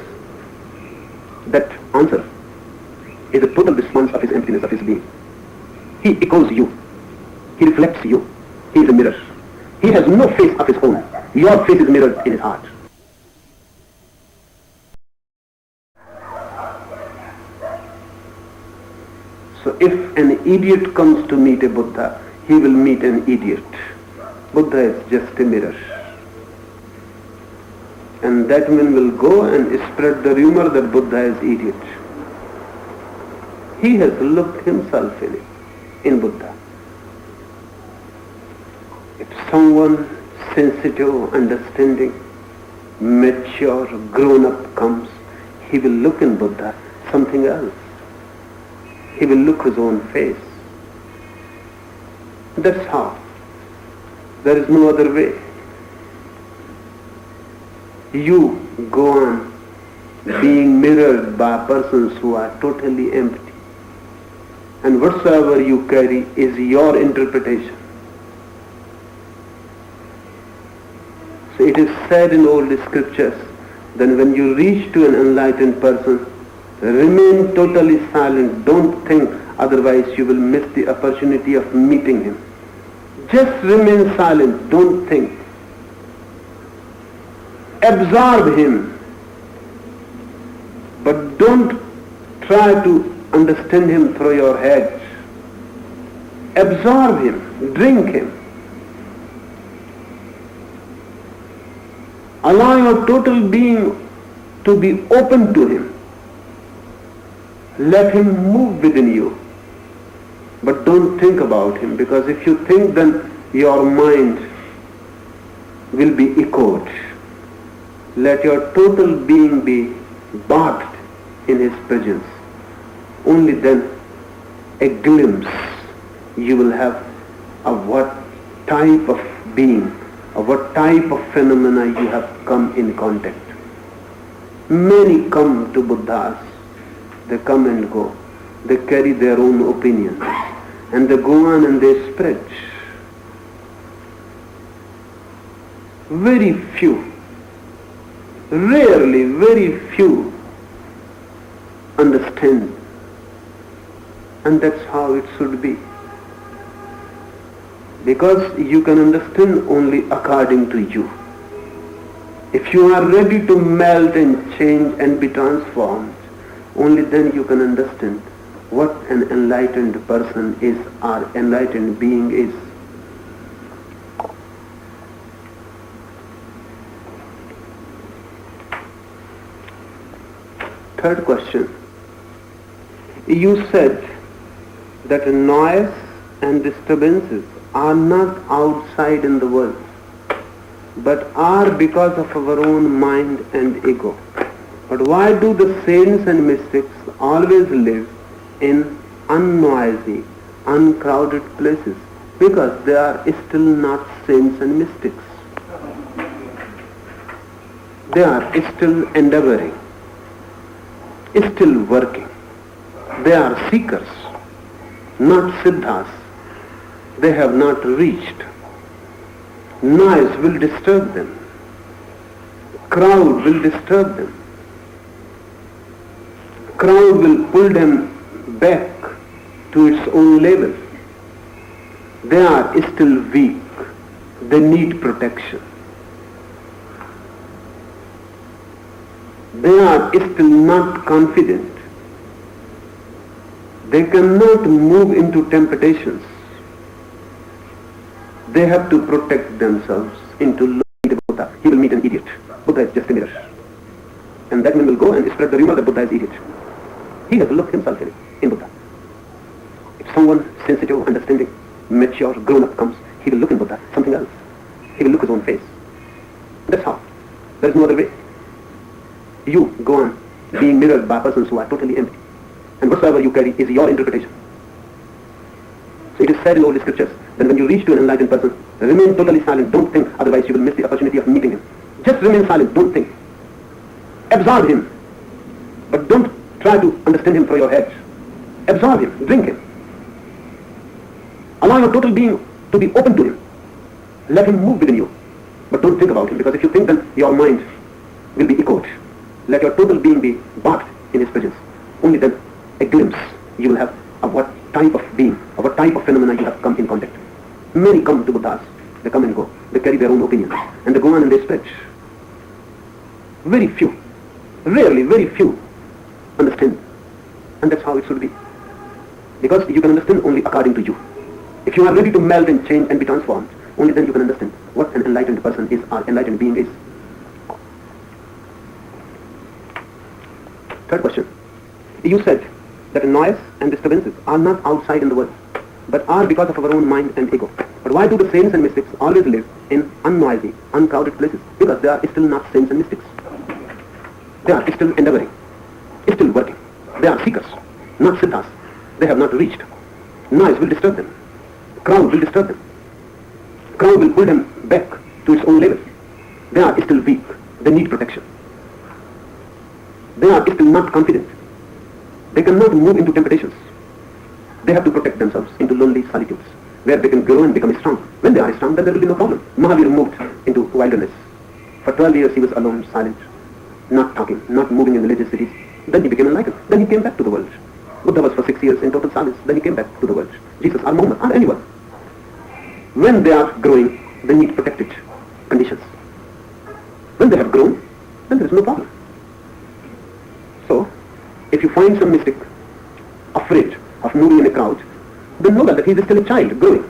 that answer is a total response of his emptiness, of his being. He echoes you. He reflects you. He is a mirror. He has no face of his own. Your face is mirrored in his heart. So if an idiot comes to meet a Buddha, he will meet an idiot. Buddha is just a mirror. And that man will go and spread the rumor that Buddha is idiot. He has looked himself in it, in Buddha. If someone sensitive, understanding, mature, grown-up comes, he will look in Buddha something else. He will look his own face. That's how. There is no other way. You go on being mirrored by persons who are totally empty. And whatsoever you carry is your interpretation. So it is said in old scriptures that when you reach to an enlightened person, remain totally silent. Don't think, otherwise you will miss the opportunity of meeting him. Just remain silent. Don't think. Absorb him. But don't try to understand him through your head. Absorb him. Drink him. Allow your total being to be open to him. Let him move within you. But don't think about him, because if you think, then your mind will be echoed. Let your total being be bathed in his presence. Only then a glimpse you will have of what type of being, of what type of phenomena you have come in contact. Many come to Buddhas. They come and go. They carry their own opinions. And they go on and they spread. Very few, rarely, very few understand. And that's how it should be. Because you can understand only according to you. If you are ready to melt and change and be transformed, only then you can understand what an enlightened person is or enlightened being is. Third question. You said that noise and disturbances are not outside in the world, but are because of our own mind and ego. But why do the saints and mystics always live in unnoisy, uncrowded places? Because they are still not saints and mystics. They are still endeavoring, still working. They are seekers, not siddhas. They have not reached. Noise will disturb them. Crowd will disturb them. Crowd will pull them back to its own level. They are still weak. They need protection. They are still not confident. They cannot move into temptations. They have to protect themselves into looking at Buddha. He will meet an idiot. Buddha is just a mirror. And that man will go and spread the rumor that Buddha is idiot. He has looked himself in Buddha. If someone sensitive, understanding, mature, grown-up comes, he will look in Buddha something else. He will look his own face. That's how. There is no other way. You go on being mirrored by persons who are totally empty. And whatsoever you carry is your interpretation. said in all the scriptures, then when you reach to an enlightened person, remain totally silent, don't think, otherwise you will miss the opportunity of meeting him. Just remain silent, don't think. Absorb him, but don't try to understand him through your head. Absorb him, drink him. Allow your total being to be open to him. Let him move within you, but don't think about him, because if you think, then your mind will be echoed. Let your total being be bathed in his presence. Only then a glimpse you will have of what type of being, of what type of phenomena you have come in contact. Many come to Buddhas, they come and go, they carry their own opinions, and they go on and they spread. Very few, rarely, very few understand, and that's how it should be. Because you can understand only according to you. If you are ready to melt and change and be transformed, only then you can understand what an enlightened person is or enlightened being is. Third question. You said that noise and disturbances are not outside in the world, but are because of our own mind and ego. But why do the saints and mystics always live in unnoisy, uncrowded places? Because they are still not saints and mystics. They are still endeavoring, still working. They are seekers, not siddhas. They have not reached. Noise will disturb them. Crowd will disturb them. Crowd will pull them back to its own level. They are still weak. They need protection. They are still not confident. They cannot move into temptations. They have to protect themselves into lonely solitudes, where they can grow and become strong. When they are strong, then there will be no problem. Mahavir moved into wilderness. For 12 years he was alone, silent, not talking, not moving in religious cities. Then he became enlightened. Then he came back to the world. Buddha was for 6 years in total silence. Then he came back to the world. Jesus or Muhammad or anyone. When they are growing, they need protected conditions. When they have grown, then there is no problem. So, if you find some mystic afraid of moving in a crowd, then know that he is still a child, growing.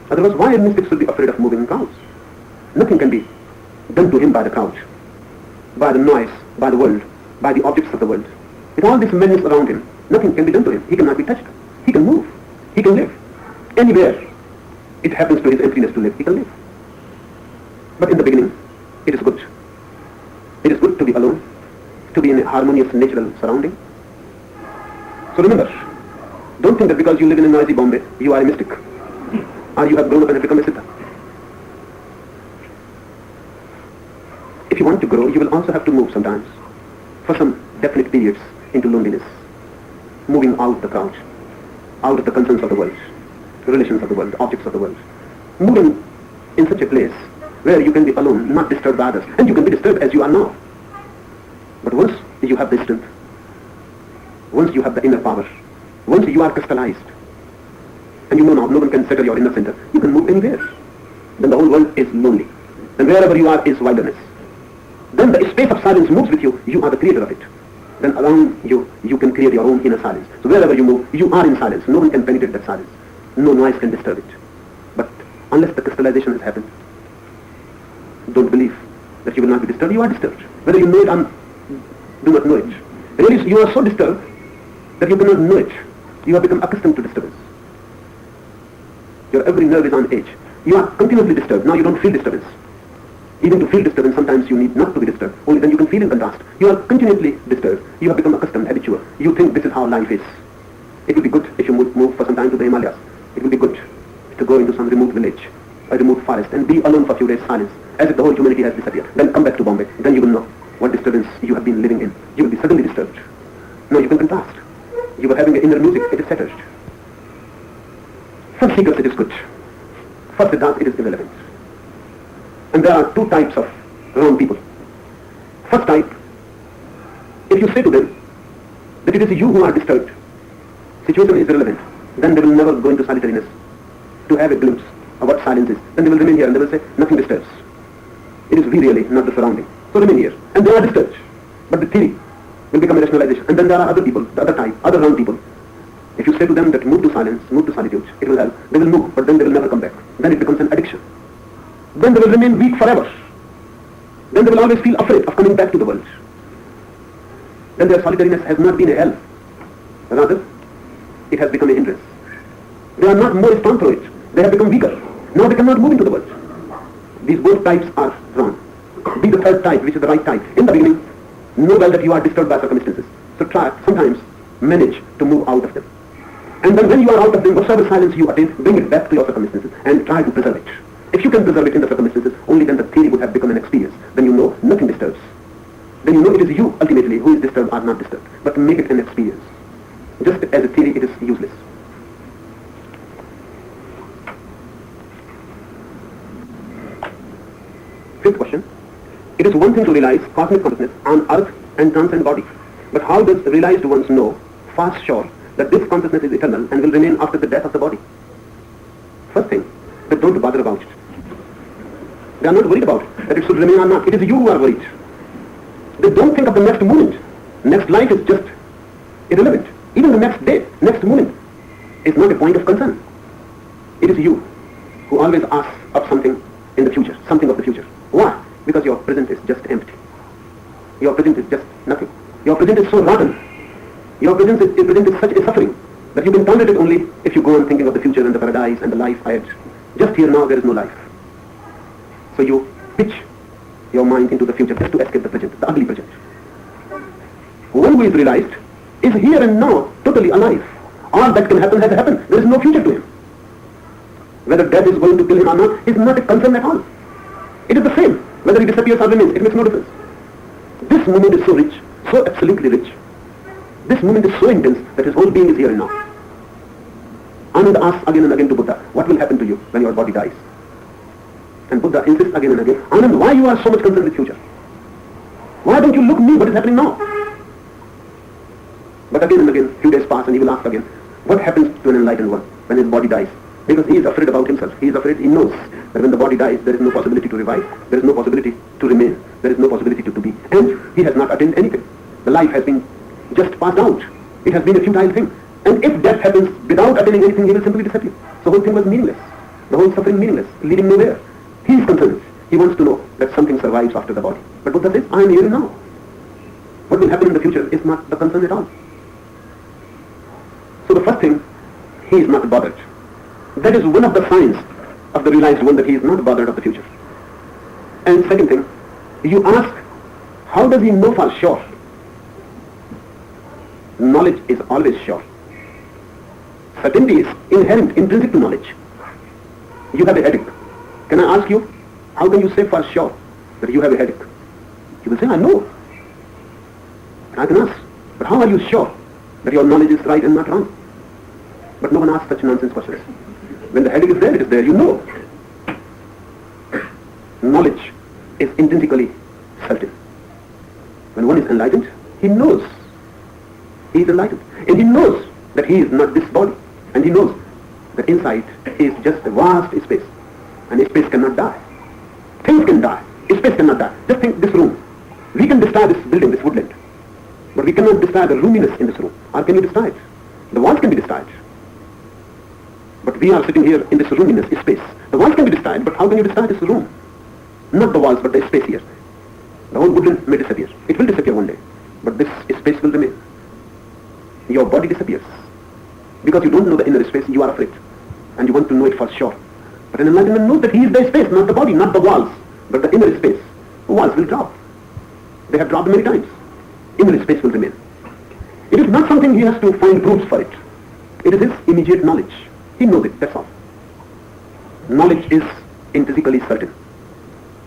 Otherwise, why a mystic should be afraid of moving in crowds? Nothing can be done to him by the crowd, by the noise, by the world, by the objects of the world. With all this menace around him, nothing can be done to him. He cannot be touched. He can move. He can live. Anywhere it happens to his emptiness to live, he can live. But in the beginning, it is good. It is good to be alone, to be in a harmonious natural surrounding. So remember, don't think that because you live in a noisy Bombay, you are a mystic, or you have grown up and have become a siddha. If you want to grow, you will also have to move sometimes, for some definite periods, into loneliness, moving out the crowd, out of the concerns of the world, relations of the world, objects of the world, moving in such a place where you can be alone, not disturbed by others, and you can be disturbed as you are now. But once you have the strength, once you have the inner power, once you are crystallized, and you know now no one can settle your inner center, you can move anywhere. Then the whole world is lonely. And wherever you are is wilderness. Then the space of silence moves with you, you are the creator of it. Then around you, you can create your own inner silence. So wherever you move, you are in silence. No one can penetrate that silence. No noise can disturb it. But unless the crystallization has happened, don't believe that you will not be disturbed. You are disturbed. Whether you know it or do not know it. Really, you are so disturbed that you cannot know it. You have become accustomed to disturbance. Your every nerve is on edge. You are continuously disturbed. Now you don't feel disturbance. Even to feel disturbance, sometimes you need not to be disturbed. Only then you can feel in contrast. You are continuously disturbed. You have become accustomed, habitual. You think this is how life is. It would be good if you move for some time to the Himalayas. It would be good to go into some remote village, a remote forest, and be alone for a few days, silence, as if the whole humanity has disappeared. Then come back to Bombay. Then you will know what disturbance you have been living in. You will be suddenly disturbed. No, you can contrast. You are having an inner music, it is settled. For seekers, it is good. For siddhas, it is irrelevant. And there are two types of wrong people. First type, if you say to them that it is you who are disturbed, situation is irrelevant, then they will never go into solitariness to have a glimpse of what silence is. Then they will remain here and they will say, nothing disturbs. It is we really, not the surrounding. So remain here. And they are disturbed. But the theory will become a rationalization. And then there are other people, the other type, other wrong people. If you say to them that move to silence, move to solitude, it will help. They will move, but then they will never come back. Then it becomes an addiction. Then they will remain weak forever. Then they will always feel afraid of coming back to the world. Then their solitariness has not been a help. Rather, it has become a hindrance. They are not more strong through it. They have become weaker. Now they cannot move into the world. These both types are wrong. Be the third type, which is the right type. In the beginning, know well that you are disturbed by circumstances. So try, sometimes, manage to move out of them. And then when you are out of them, whatsoever silence you attain, bring it back to your circumstances and try to preserve it. If you can preserve it in the circumstances, only then the theory would have become an experience. Then you know nothing disturbs. Then you know it is you, ultimately, who is disturbed or not disturbed. But make it an experience. Just as a theory, it is useless. Fifth question. It is one thing to realize cosmic consciousness on earth and transcend body. But how does realized ones know, fast sure, that this consciousness is eternal and will remain after the death of the body? First thing, they don't bother about it. They are not worried about it, that it should remain or not. It is you who are worried. They don't think of the next moment. Next life is just irrelevant. Even the next day, next moment is not a point of concern. It is you who always asks of something in the future, something of the future. Why? Because your present is just empty. Your present is just nothing. Your present is so rotten. Your present is such a suffering that you can tolerate it only if you go on thinking of the future and the paradise and the life ahead. Just here now there is no life. So you pitch your mind into the future just to escape the present, the ugly present. One who is realized is here and now totally alive. All that can happen has happened. There is no future to him. Whether death is going to kill him or not is not a concern at all. It is the same. Whether he disappears or remains, it makes no difference. This moment is so rich, so absolutely rich. This moment is so intense that his whole being is here and now. Ananda asks again and again to Buddha, what will happen to you when your body dies? And Buddha insists again and again, Ananda, why you are so much concerned with future? Why don't you look me what is happening now? But again and again, few days pass and he will ask again, what happens to an enlightened one when his body dies? Because he is afraid about himself. He is afraid, he knows that when the body dies, there is no possibility to revive. There is no possibility to remain. There is no possibility to be. And he has not attained anything. The life has been just passed out. It has been a futile thing. And if death happens without attaining anything, he will simply disappear. The whole thing was meaningless. The whole suffering meaningless, leading nowhere. He is concerned. He wants to know that something survives after the body. But Buddha says, I am here now. What will happen in the future is not the concern at all. So the first thing, he is not bothered. That is one of the signs of the realized one, that he is not bothered of the future. And second thing, you ask, how does he know for sure? Knowledge is always sure. Certainty is inherent, intrinsic to knowledge. You have a headache. Can I ask you, how can you say for sure that you have a headache? You will say, I know. And I can ask, but how are you sure that your knowledge is right and not wrong? But no one asks such nonsense questions. When the headache is there, you know. Knowledge is intrinsically certain. When one is enlightened, he knows. He is enlightened. And he knows that he is not this body. And he knows that inside is just a vast space. And space cannot die. Things can die. Space cannot die. Just think this room. We can destroy this building, this woodland. But we cannot destroy the roominess in this room. Or can you destroy it? The walls can be destroyed. But we are sitting here in this roominess, space. The walls can be destroyed, but how can you destroy this room? Not the walls, but the space here. The whole woodland may disappear. It will disappear one day. But this space will remain. Your body disappears. Because you don't know the inner space, you are afraid. And you want to know it for sure. But an enlightenment knows that he is the space, not the body, not the walls, but the inner space. The walls will drop. They have dropped many times. Inner space will remain. It is not something he has to find proofs for it. It is his immediate knowledge. He knows it, that's all. Knowledge is intrinsically certain.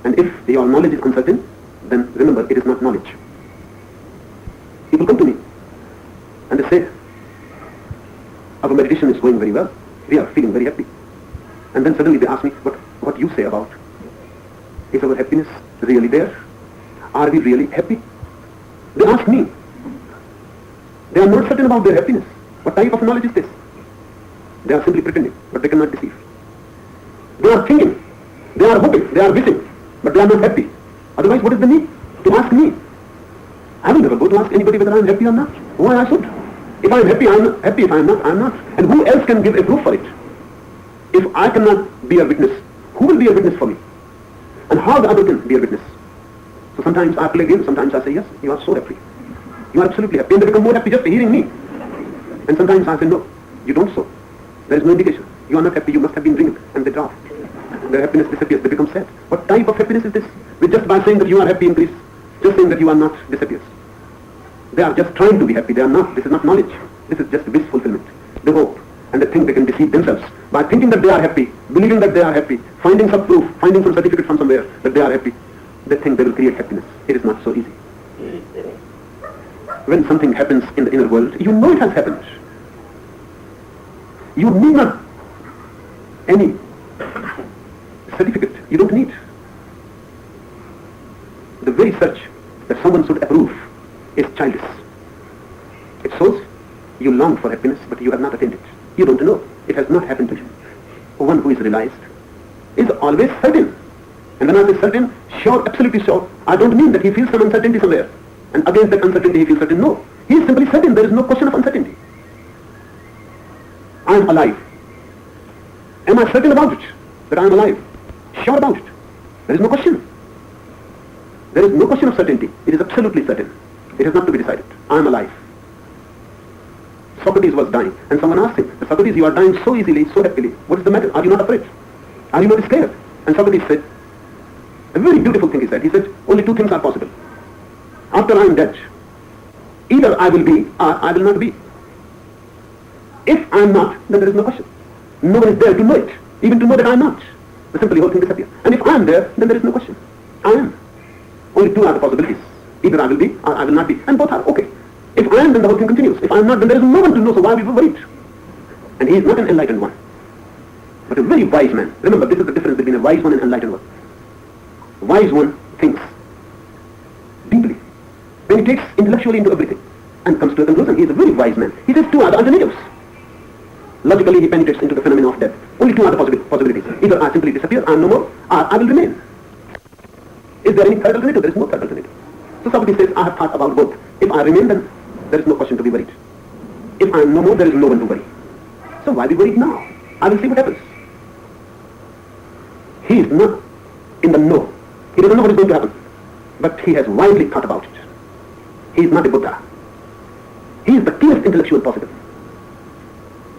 And if your knowledge is uncertain, then remember, it is not knowledge. People come to me and they say, our meditation is going very well. We are feeling very happy. And then suddenly they ask me, what you say about? Is our happiness really there? Are we really happy? They ask me. They are not certain about their happiness. What type of knowledge is this? They are simply pretending, but they cannot deceive. They are thinking, they are hoping, they are wishing, but they are not happy. Otherwise, what is the need to ask me? I will never go to ask anybody whether I am happy or not. Why I should? If I am happy, I am happy. If I am not, I am not. And who else can give a proof for it? If I cannot be a witness, who will be a witness for me? And how the other can be a witness? So sometimes I play games, sometimes I say, yes, you are so happy. You are absolutely happy. And they become more happy just hearing me. And sometimes I say, no, you don't so. There is no indication. You are not happy, you must have been drinking. And they drop. Their happiness disappears, they become sad. What type of happiness is this? With just by saying that you are happy increase, just saying that you are not disappears. They are just trying to be happy, they are not. This is not knowledge. This is just wish fulfillment. They hope and they think they can deceive themselves by thinking that they are happy, believing that they are happy, finding some proof, finding some certificate from somewhere that they are happy. They think they will create happiness. It is not so easy. When something happens in the inner world, you know it has happened. You need not any certificate. You don't need. The very search that someone should approve is childish. It shows you long for happiness, but you have not attained it. You don't know. It has not happened to you. One who is realized is always certain. And when I say certain, sure, absolutely sure, I don't mean that he feels some uncertainty somewhere. And against that uncertainty he feels certain. No. He is simply certain. There is no question of uncertainty. I am alive. Am I certain about it? That I am alive? Sure about it. There is no question. There is no question of certainty. It is absolutely certain. It is not to be decided. I am alive. Socrates was dying, and someone asked him, Socrates, you are dying so easily, so happily. What is the matter? Are you not afraid? Are you not scared? And Socrates said, a very beautiful thing he said. He said, only two things are possible. After I am dead, either I will be or I will not be. If I am not, then there is no question. No one is there to know it, even to know that I am not. The simply whole thing disappears. And if I am there, then there is no question. I am. Only two are the possibilities. Either I will be or I will not be. And both are okay. If I am, then the whole thing continues. If I am not, then there is no one to know, so why are we worried? And he is not an enlightened one, but a very wise man. Remember, this is the difference between a wise one and an enlightened one. A wise one thinks deeply. When he takes intellectually into everything and comes to a conclusion, he is a very wise man. He says two are the alternatives. Logically, he penetrates into the phenomenon of death. Only two are the possibilities. Either I simply disappear, I am no more, or I will remain. Is there any third alternative? There is no third alternative. So Socrates says, I have thought about both. If I remain, then there is no question to be worried. If I am no more, there is no one to worry. So why be worried now? I will see what happens. He is not in the know. He doesn't know what is going to happen. But he has wisely thought about it. He is not a Buddha. He is the clearest intellectual possible.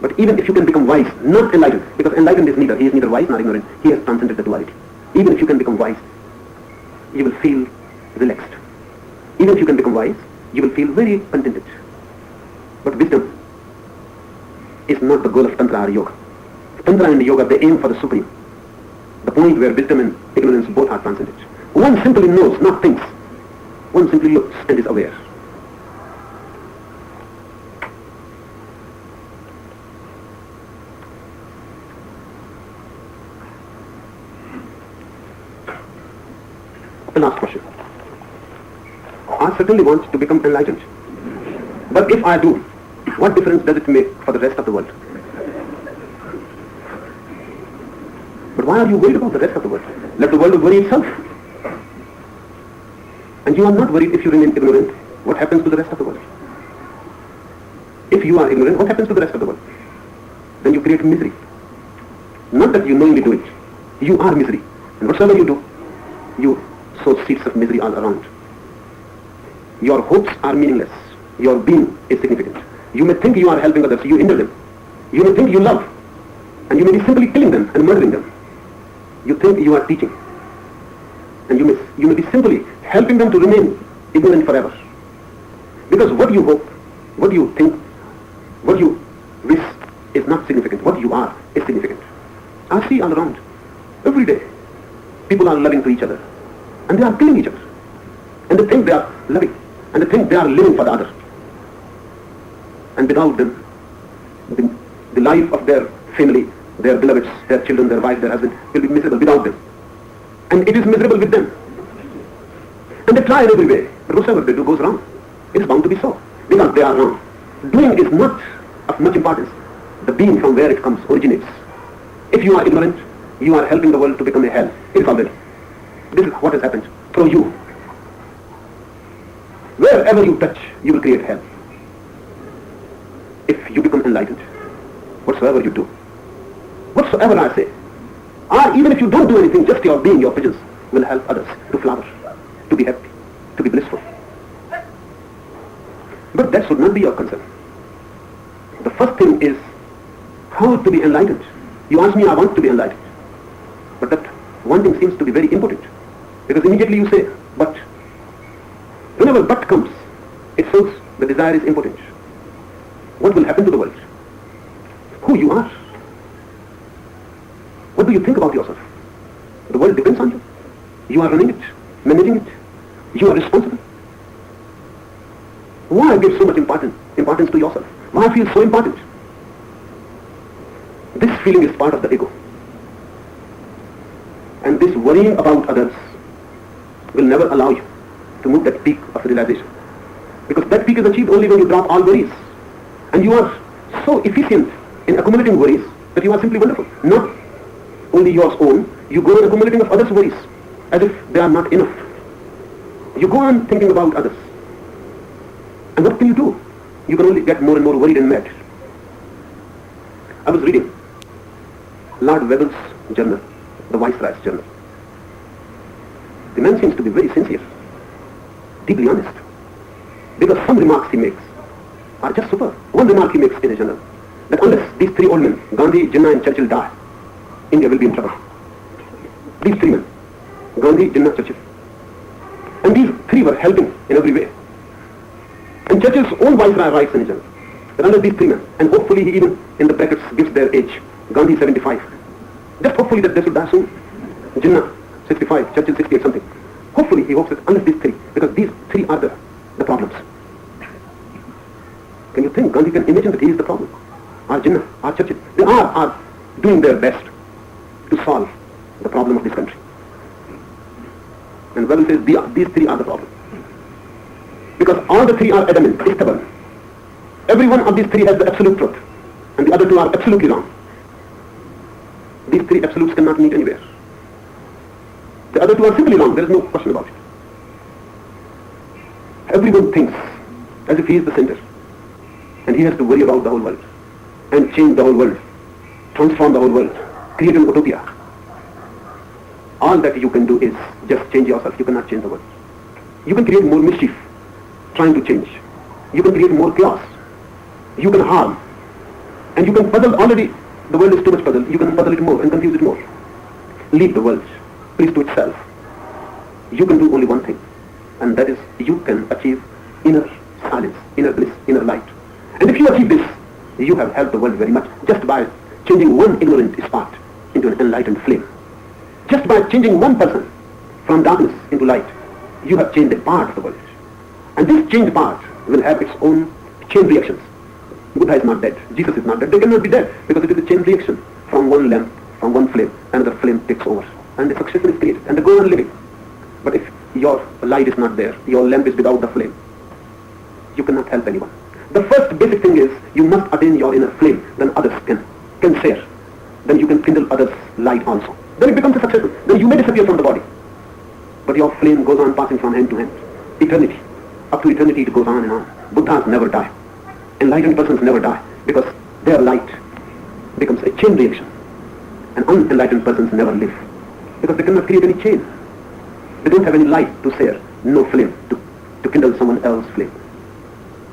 But even if you can become wise, not enlightened, because enlightened is neither. He is neither wise nor ignorant. He has transcended the duality. Even if you can become wise, you will feel relaxed. Even if you can become wise, you will feel very contented. But wisdom is not the goal of Tantra or Yoga. Tantra and Yoga, they aim for the supreme. The point where wisdom and ignorance both are transcended. One simply knows, not thinks. One simply looks and is aware. The last question. I certainly want to become enlightened. But if I do, what difference does it make for the rest of the world? But why are you worried about the rest of the world? Let the world worry itself. And you are not worried if you remain ignorant. What happens to the rest of the world? If you are ignorant, what happens to the rest of the world? Then you create misery. Not that you knowingly do it. You are misery. And whatsoever you do, you sow seeds of misery all around. Your hopes are meaningless. Your being is significant. You may think you are helping others, you hinder them. You may think you love, and you may be simply killing them and murdering them. You think you are teaching, and you may be simply helping them to remain ignorant forever. Because what you hope, what you think, what you wish is not significant. What you are is significant. I see all around, every day, people are loving to each other, and they are killing each other. And they think they are loving, and they think they are living for the other. And without them, the life of their family, their beloveds, their children, their wives, their husband will be miserable without them. And it is miserable with them. And they try in every way, but whatever they do goes wrong. It is bound to be so, because they are wrong. Doing is not of much importance. The being from where it comes originates. If you are ignorant, you are helping the world to become a hell. It is already. This is what has happened through you. Wherever you touch, you will create hell. If you become enlightened, whatsoever you do, whatsoever I say, or even if you don't do anything, just your being, your presence will help others to flourish, to be happy, to be blissful. But that should not be your concern. The first thing is how to be enlightened. You ask me, I want to be enlightened. But that one thing seems to be very important. Because immediately you say, but. Whenever but comes, it shows the desire is important. What will happen to the world? who you are. What do you think about yourself? The world depends on you. You are running it, managing it. You are responsible. Why give so much importance to yourself? Why feel so important? This feeling is part of the ego. And this worrying about others will never allow you to move that peak of realization. Because that peak is achieved only when you drop all worries. And you are so efficient in accumulating worries that you are simply wonderful. Not only yours own, you go on accumulating of others' worries as if they are not enough. You go on thinking about others. And what can you do? You can only get more and more worried and mad. I was reading Lord Webber's journal, the Viceroy's journal. The man seems to be very sincere, deeply honest, because some remarks he makes are just super. One remark he makes in a journal, that unless these three old men, Gandhi, Jinnah and Churchill, die, India will be in trouble. These three men, Gandhi, Jinnah, Churchill. And these three were helping in every way. And Churchill's own Viceroy writes in a journal that under these three men, and hopefully he even in the brackets gives their age, Gandhi 75, just hopefully that they should die soon. Jinnah 65, Churchill 68 something. Hopefully he hopes that unless these three, because these three are the problems. Can you think Gandhi can imagine that he is the problem? Or Jinnah, or Churchill, they are doing their best to solve the problem of this country. And Webber says these three are the problem. Because all the three are adamant, stubborn. Every one of these three has the absolute truth, and the other two are absolutely wrong. These three absolutes cannot meet anywhere. The other two are simply wrong, there is no question about it. Everyone thinks as if he is the center, and he has to worry about the whole world, and change the whole world, transform the whole world, create an utopia. All that you can do is just change yourself. You cannot change the world. You can create more mischief trying to change. You can create more chaos. You can harm. And you can puzzle already. The world is too much puzzled. You can puzzle it more and confuse it more. Leave the world. Please to itself. You can do only one thing. And that is you can achieve inner silence, inner bliss, inner light. And if you achieve this, you have helped the world very much just by changing one ignorant spark into an enlightened flame. Just by changing one person from darkness into light, you have changed a part of the world. And this changed part will have its own chain reactions. Buddha is not dead. Jesus is not dead. They cannot be dead because it is a chain reaction. From one lamp, from one flame, another flame takes over. And the succession is created. And they go on living. But if your light is not there, your lamp is without the flame, you cannot help anyone. The first basic thing is you must attain your inner flame. Then others can share. Then you can kindle others' light also. Then it becomes a success. Then you may disappear from the body. But your flame goes on passing from hand to hand. Eternity. Up to eternity it goes on and on. Buddhas never die. Enlightened persons never die. Because their light becomes a chain reaction. And unenlightened persons never live. Because they cannot create any chain. They don't have any light to share. No flame to kindle someone else's flame.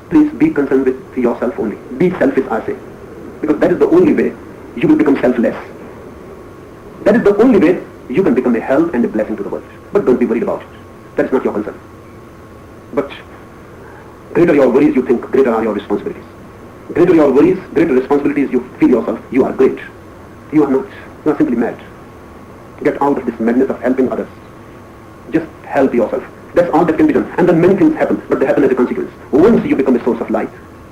Please be concerned with yourself only. Be selfish, I say. Because that is the only way you will become selfless. That is the only way you can become a help and a blessing to the world. But don't be worried about it. That is not your concern. But greater your worries you think, greater are your responsibilities. Greater your worries, greater responsibilities you feel yourself, you are great. You are not. You are simply mad. Get out of this madness of helping others. Just help yourself. That's all that can be done. And then many things happen, but they happen as a consequence. Once you become a source of light,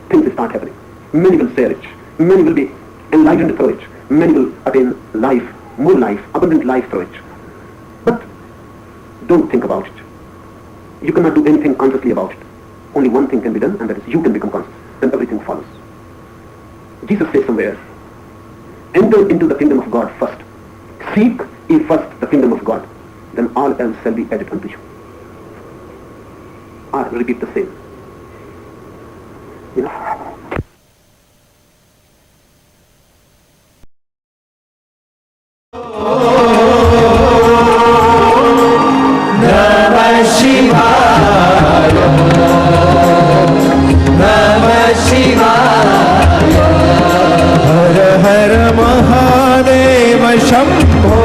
things start happening. Many will share it. Many will be enlightened through it. Many will attain life, more life, abundant life through it. But don't think about it. You cannot do anything consciously about it. Only one thing can be done, and that is you can become conscious. Then everything follows. Jesus says somewhere, enter into the kingdom of God first. Seek ye first the kingdom of God. Then all else shall be added unto you. I repeat the same. You know? Mahadeva Shambho,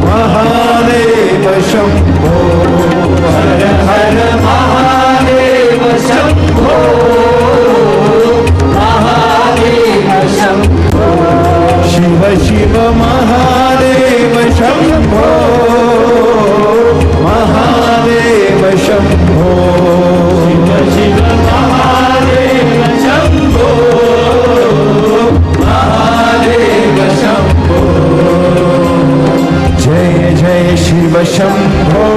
Mahadeva Shiv Mahadev Shambho Mahadev Shambho Shiv Mahadev Shambho Mahadev Shambho Jai Jai Shiv Shambho